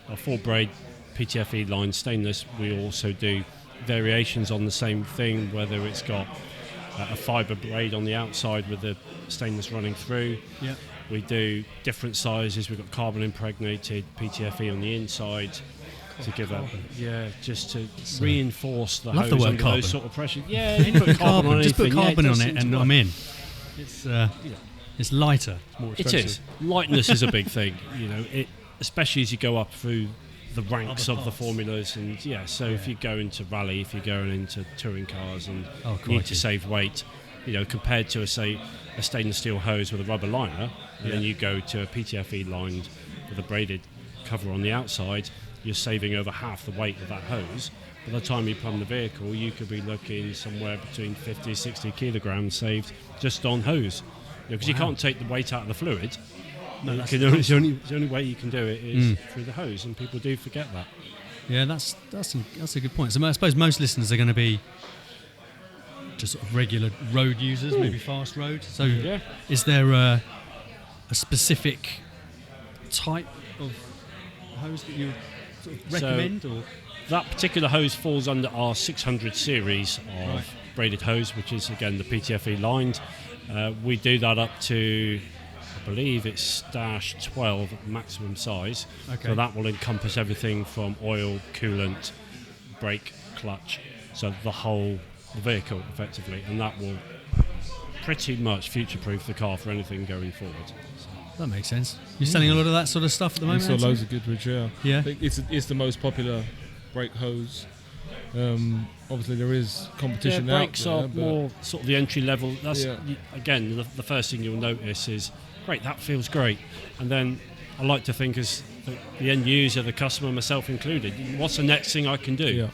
[SPEAKER 2] a 4-braid PTFE line stainless. We also do variations on the same thing, whether it's got a fibre braid on the outside with the stainless running through.
[SPEAKER 1] Yeah.
[SPEAKER 2] We do different sizes. We've got carbon impregnated PTFE on the inside to give just to reinforce the
[SPEAKER 1] Love
[SPEAKER 2] hose
[SPEAKER 1] the word
[SPEAKER 2] under
[SPEAKER 1] carbon.
[SPEAKER 2] those sort of pressure. Yeah, you put carbon on
[SPEAKER 1] Just put
[SPEAKER 2] anything.
[SPEAKER 1] carbon
[SPEAKER 2] it
[SPEAKER 1] on
[SPEAKER 2] does
[SPEAKER 1] it
[SPEAKER 2] seem to
[SPEAKER 1] and
[SPEAKER 2] work.
[SPEAKER 1] I'm in. It's lighter.
[SPEAKER 5] More
[SPEAKER 2] It
[SPEAKER 5] expensive.
[SPEAKER 2] is. Lightness is a big thing, especially as you go up through the ranks
[SPEAKER 1] Other
[SPEAKER 2] of the
[SPEAKER 1] parts.
[SPEAKER 2] formulas. And so if you go into rally, if you're going into touring cars and need
[SPEAKER 1] crikey.
[SPEAKER 2] to save weight, compared to a stainless steel hose with a rubber liner, and then you go to a PTFE lined with a braided cover on the outside, you're saving over half the weight of that hose. By the time you plumb the vehicle, you could be looking somewhere between 50 60 kilograms saved just on hose. Because you can't take the weight out of the fluid.
[SPEAKER 1] No,
[SPEAKER 2] The only way you can do it is through the hose, and people do forget that.
[SPEAKER 1] Yeah, that's a good point. So I suppose most listeners are going to be just sort of regular road users, maybe fast road. So is there a specific type of hose that you would sort of recommend? Or
[SPEAKER 2] That particular hose falls under our 600 series of braided hose, which is again the PTFE lined. We do that up to, I believe it's stash 12 maximum size.
[SPEAKER 1] Okay.
[SPEAKER 2] So that will encompass everything from oil, coolant, brake, clutch, so the vehicle effectively, and that will pretty much future-proof the car for anything going forward.
[SPEAKER 1] that makes sense. You're selling a lot of that sort of stuff at the
[SPEAKER 4] We
[SPEAKER 1] moment.
[SPEAKER 4] saw
[SPEAKER 1] Anthony?
[SPEAKER 4] loads of Goodridge, yeah.
[SPEAKER 1] Yeah.
[SPEAKER 4] I think it's the most popular brake hose. Obviously, there is competition out
[SPEAKER 2] brakes
[SPEAKER 4] there.
[SPEAKER 2] are
[SPEAKER 4] but
[SPEAKER 2] more sort of the entry level. That's
[SPEAKER 4] Yeah.
[SPEAKER 2] again the first thing you'll notice is great. That feels great, and then I like to think as the end user, the customer, myself included, what's the next thing I can do?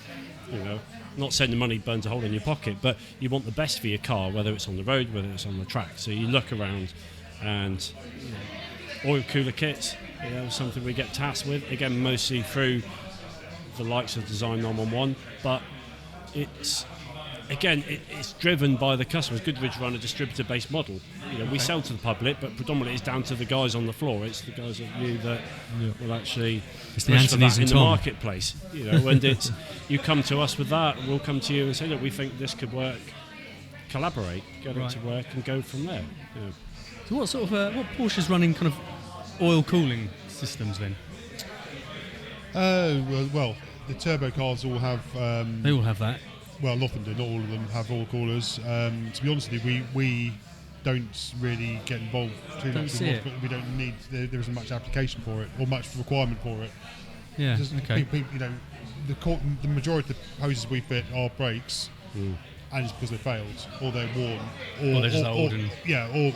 [SPEAKER 4] Yeah.
[SPEAKER 2] Not saying the money burns a hole in your pocket, but you want the best for your car, whether it's on the road, whether it's on the track. So you look around, and oil cooler kits, something we get tasked with again mostly through the likes of Design 911, but it's again, it's driven by the customers. Goodridge run a distributor-based model. We sell to the public, but predominantly it's down to the guys on the floor. It's the guys like you that will actually
[SPEAKER 1] It's the
[SPEAKER 2] push for
[SPEAKER 1] Anthony's
[SPEAKER 2] that in
[SPEAKER 1] and
[SPEAKER 2] the
[SPEAKER 1] Tom.
[SPEAKER 2] marketplace. And it's you come to us with that, we'll come to you and say, look, we think this could work. Collaborate, get it to work, and go from there.
[SPEAKER 1] So what sort of what Porsche's running kind of oil cooling systems then?
[SPEAKER 5] Well, the turbo cars all have.
[SPEAKER 1] They all have that.
[SPEAKER 5] Well, a lot of them do. Not all of them have oil coolers. To be honest with you, we don't really get involved too
[SPEAKER 1] Don't
[SPEAKER 5] much.
[SPEAKER 1] see it.
[SPEAKER 5] We don't need. There isn't much application for it or much requirement for it.
[SPEAKER 1] Yeah.
[SPEAKER 5] Just
[SPEAKER 1] Okay.
[SPEAKER 5] the majority of the hoses we fit are brakes, and it's because they failed or they're worn,
[SPEAKER 1] Or they're just old and-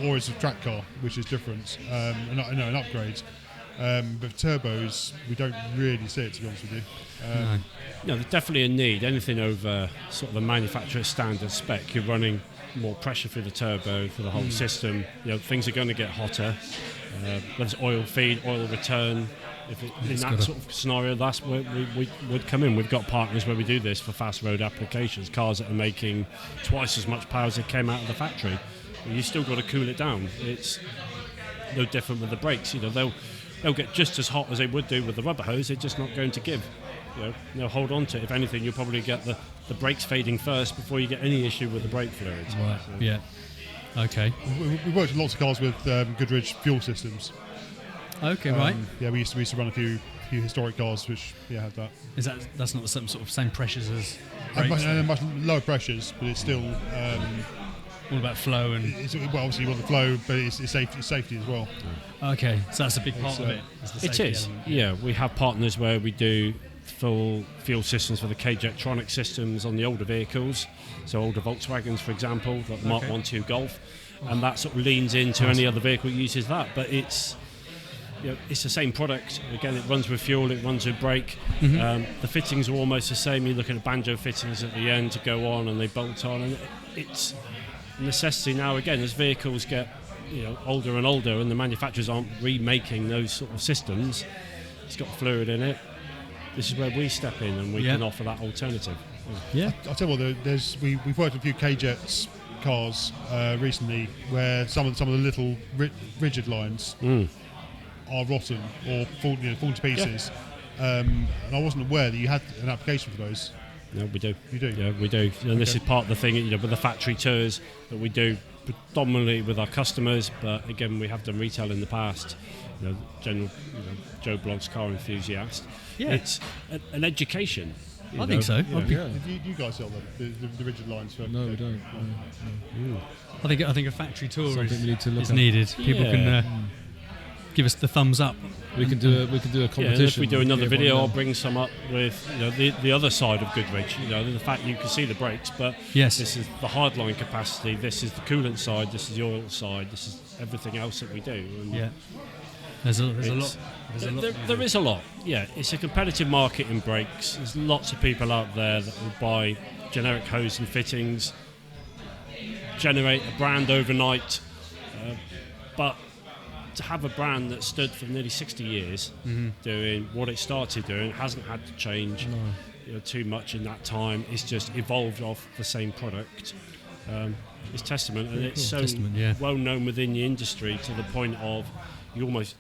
[SPEAKER 5] or it's a track car, which is different, an upgrade. But turbos, we don't really see it, to be honest with you.
[SPEAKER 2] No, there's definitely a need. Anything over sort of the manufacturer's standard spec, you're running more pressure through the turbo for the whole system. Things are going to get hotter. Whether it's oil feed, oil return. In that sort of scenario, that's where we would come in. We've got partners where we do this for fast road applications, cars that are making twice as much power as they came out of the factory. But you still got to cool it down. It's no different with the brakes. They'll get just as hot as they would do with the rubber hose. They're just not going to give. They'll hold on to it. If anything, you'll probably get the brakes fading first before you get any issue with the brake fluid.
[SPEAKER 1] Right. Yeah. Okay.
[SPEAKER 5] We worked with lots of cars with Goodridge fuel systems.
[SPEAKER 1] Okay. Right.
[SPEAKER 5] Yeah, we used to run a few historic cars which had that.
[SPEAKER 1] Is that's not the same sort of same pressures as
[SPEAKER 5] And
[SPEAKER 1] brakes?
[SPEAKER 5] much lower pressures, but it's still.
[SPEAKER 1] All about flow and.
[SPEAKER 5] Obviously you want the flow, but it's safety as well.
[SPEAKER 1] Okay. So that's a big part of it. The
[SPEAKER 2] It
[SPEAKER 1] safety
[SPEAKER 2] is.
[SPEAKER 1] element.
[SPEAKER 2] Yeah, we have partners where we do full fuel systems for the K-Jetronic systems on the older vehicles. So older Volkswagens, for example, like the Mark 1 2 Golf, and that sort of leans into any other vehicle that uses that. But it's the same product. Again, it runs with fuel, it runs with brake. The fittings are almost the same. You look at the banjo fittings at the end to go on, and they bolt on, and it's a necessity now. Again, as vehicles get older and older, and the manufacturers aren't remaking those sort of systems, it's got fluid in it. This is where we step in, and we can offer that alternative.
[SPEAKER 1] Yeah.
[SPEAKER 5] I'll tell you what, we've worked with a few K-Jets cars recently where some of the little rigid lines are rotten or fall to pieces. And I wasn't aware that you had an application for those.
[SPEAKER 2] No, we do.
[SPEAKER 5] You do?
[SPEAKER 2] Yeah, we do. And this is part of the thing, with the factory tours that we do predominantly with our customers, but again, we have done retail in the past. General Joe Blogg's car enthusiast.
[SPEAKER 1] Yeah.
[SPEAKER 2] It's an education.
[SPEAKER 1] I think so.
[SPEAKER 5] You guys sell the rigid lines for?
[SPEAKER 4] No, we don't.
[SPEAKER 1] I think a factory tour
[SPEAKER 4] Something we need to look
[SPEAKER 1] is
[SPEAKER 4] at.
[SPEAKER 1] needed. People can give us the thumbs up.
[SPEAKER 4] We can do a competition.
[SPEAKER 2] Yeah, and if we do another
[SPEAKER 4] Get
[SPEAKER 2] video,
[SPEAKER 4] one
[SPEAKER 2] I'll
[SPEAKER 4] done.
[SPEAKER 2] bring some up with the other side of Goodridge. The fact you can see the brakes, but
[SPEAKER 1] Yes.
[SPEAKER 2] this is the hardline capacity. This is the coolant side. This is the oil side. This is everything else that we do. And
[SPEAKER 1] Yeah. There's a lot.
[SPEAKER 2] There is a lot. Yeah, it's a competitive market in brakes. There's lots of people out there that will buy generic hose and fittings, generate a brand overnight, but to have a brand that stood for nearly 60 years doing what it started doing, hasn't had to change too much in that time. It's just evolved off the same product. It's testament, and it's so well known within the industry to the point of you almost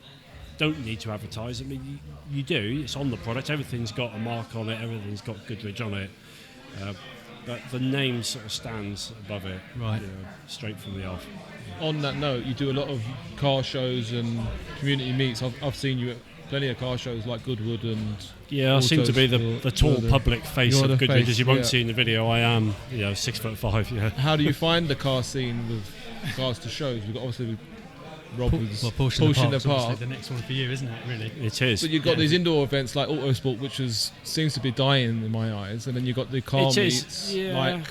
[SPEAKER 2] don't need to advertise. I mean, you do. It's on the product. Everything's got a mark on it. Everything's got Goodridge on it. But the name sort of stands above it,
[SPEAKER 1] Right.
[SPEAKER 2] straight from the off.
[SPEAKER 4] On that note, you do a lot of car shows and community meets. I've seen you at plenty of car shows like Goodwood and.
[SPEAKER 2] Yeah, I seem to be the tall public face
[SPEAKER 4] you're
[SPEAKER 2] of
[SPEAKER 4] the
[SPEAKER 2] Goodridge,
[SPEAKER 4] face,
[SPEAKER 2] as you won't
[SPEAKER 4] yeah.
[SPEAKER 2] see in the video. I am, 6'5". Yeah.
[SPEAKER 4] How do you find the car scene with regards to shows? We've got obviously Robbie's
[SPEAKER 1] Porsche in the Park. The next one for you, isn't it? Really.
[SPEAKER 2] It is.
[SPEAKER 4] But you've got these indoor events like Autosport, which seems to be dying in my eyes, and then you've got the car
[SPEAKER 2] It is,
[SPEAKER 4] meets
[SPEAKER 2] yeah.
[SPEAKER 4] like.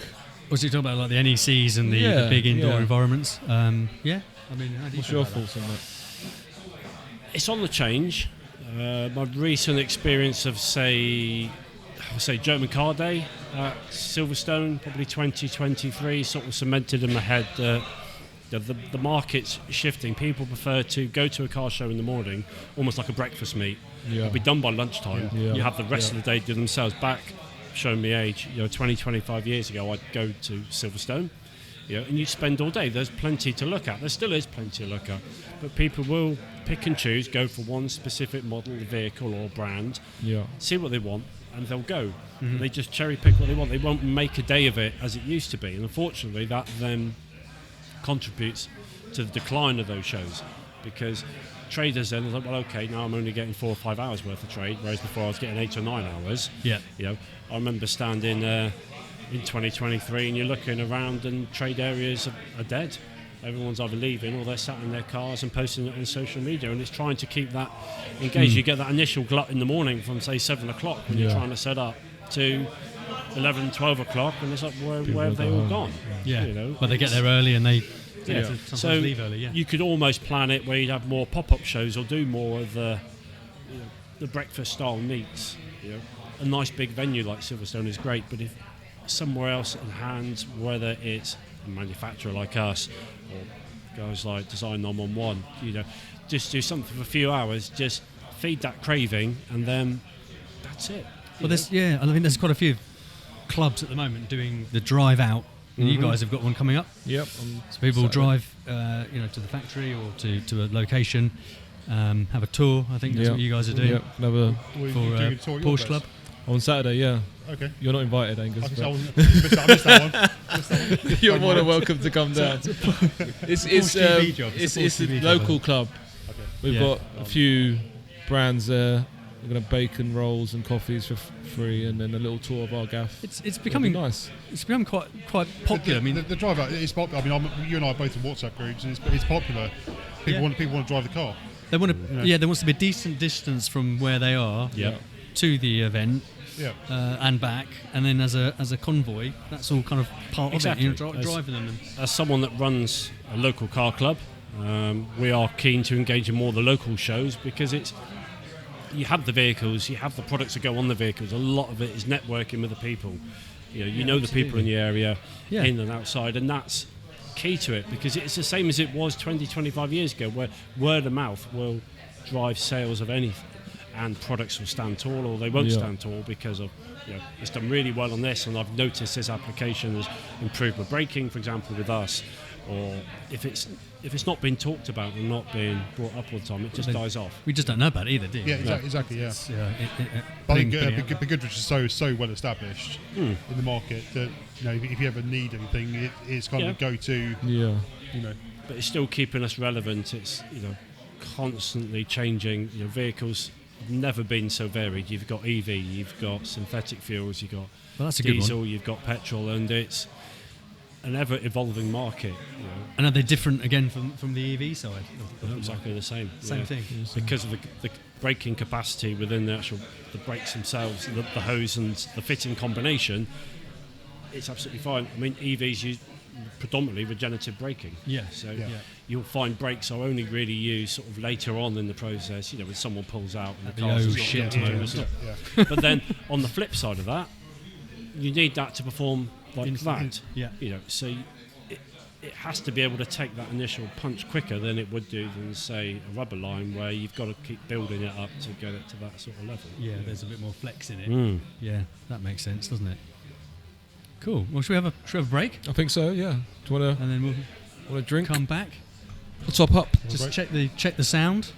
[SPEAKER 1] What's you talking about, like the NECs and the big indoor environments? Yeah. I mean, how do you
[SPEAKER 4] What's
[SPEAKER 1] feel
[SPEAKER 4] your
[SPEAKER 1] about that?
[SPEAKER 4] thoughts on that?
[SPEAKER 2] It's on the change. My recent experience of, say German Car Day at Silverstone, probably 2023, sort of cemented in my head that the market's shifting. People prefer to go to a car show in the morning, almost like a breakfast meet.
[SPEAKER 4] Yeah.
[SPEAKER 2] It'll be done by lunchtime.
[SPEAKER 4] Yeah.
[SPEAKER 2] You have the rest of the day to themselves. Back showing me age, 20, 25 years ago, I'd go to Silverstone, and you'd spend all day. There's plenty to look at. There still is plenty to look at. But people will pick and choose, go for one specific model, vehicle or brand, see what they want, and they'll go. Mm-hmm. They just cherry pick what they want. They won't make a day of it as it used to be. And unfortunately, that then contributes to the decline of those shows, because traders then are like, well, okay, now I'm only getting 4 or 5 hours worth of trade, whereas before I was getting 8 or 9 hours.
[SPEAKER 1] Yeah.
[SPEAKER 2] I remember standing in 2023 and you're looking around and trade areas are dead. Everyone's either leaving or they're sat in their cars and posting it on social media, and it's trying to keep that engaged. You get that initial glut in the morning from, say, 7 o'clock when you're trying to set up to 11, 12 o'clock, and it's like, where have they all gone?
[SPEAKER 1] Yeah, but they get there early and they sometimes leave early. Yeah,
[SPEAKER 2] you could almost plan it where you'd have more pop-up shows or do more of the breakfast style meets. A nice big venue like Silverstone is great, but if somewhere else in hand, whether it's a manufacturer like us or guys like Design 911, just do something for a few hours, just feed that craving, and then that's it.
[SPEAKER 1] Well, I think there's quite a few clubs at the moment doing the drive out. And you guys have got one coming up.
[SPEAKER 4] Yep.
[SPEAKER 1] So people drive, to the factory or to a location, have a tour. I think that's what you guys are doing.
[SPEAKER 4] Yep. For
[SPEAKER 1] Porsche Club.
[SPEAKER 4] On Saturday, yeah.
[SPEAKER 5] Okay.
[SPEAKER 4] You're not invited, Angus.
[SPEAKER 5] I missed that one.
[SPEAKER 4] You're more than welcome to come down. It's a local club.
[SPEAKER 5] Okay.
[SPEAKER 4] We've got a few brands there. We're going to bacon rolls and coffees for free, and then a little tour of our gaff.
[SPEAKER 1] It's becoming
[SPEAKER 4] nice.
[SPEAKER 1] It's become quite popular.
[SPEAKER 5] The drive out is popular. You and I are both in WhatsApp groups, and it's popular. People want to drive the car.
[SPEAKER 1] They want to. There wants to be a decent distance from where they are to the event. And back, and then as a convoy, that's all kind of part of it. Driving them.
[SPEAKER 2] As someone that runs a local car club, we are keen to engage in more of the local shows, because you have the vehicles, you have the products that go on the vehicles. A lot of it is networking with the people. You know the people in the area, in and outside, and that's key to it, because it's the same as it was 20, 25 years ago, where word of mouth will drive sales of anything. And products will stand tall, or they won't stand tall, because of it's done really well on this, and I've noticed this application has improved my braking, for example, with us. Or if it's not been talked about and not being brought up all the time, it just dies off.
[SPEAKER 1] We just don't know about it either, do you?
[SPEAKER 5] Yeah, exactly. Yeah. But I think Goodridge is so well established in the market that if you ever need anything, it's kind of a go-to.
[SPEAKER 4] Yeah.
[SPEAKER 2] But it's still keeping us relevant. It's constantly changing. Vehicles have never been so varied. You've got EV, you've got synthetic fuels, you've got diesel, you've got petrol, and it's an ever-evolving market.
[SPEAKER 1] And are they different again from the EV side?
[SPEAKER 2] Exactly the same.
[SPEAKER 1] Same thing.
[SPEAKER 2] Because of the braking capacity within the brakes themselves, the hose and the fitting combination, it's absolutely fine. EVs use predominantly regenerative braking. So you'll find brakes are only really used sort of later on in the process, when someone pulls out and the car's But then on the flip side of that, you need that to perform like that. So it has to be able to take that initial punch quicker than it would do than, say, a rubber line, where you've got to keep building it up to get it to that sort of level.
[SPEAKER 1] There's a bit more flex in it. Yeah, that makes sense, doesn't it? Cool. Well, should we have a break?
[SPEAKER 4] I think so. Yeah. Do you want to?
[SPEAKER 1] And then we'll
[SPEAKER 4] want to drink?
[SPEAKER 1] Come back.
[SPEAKER 4] We'll top up.
[SPEAKER 1] Just check the sound.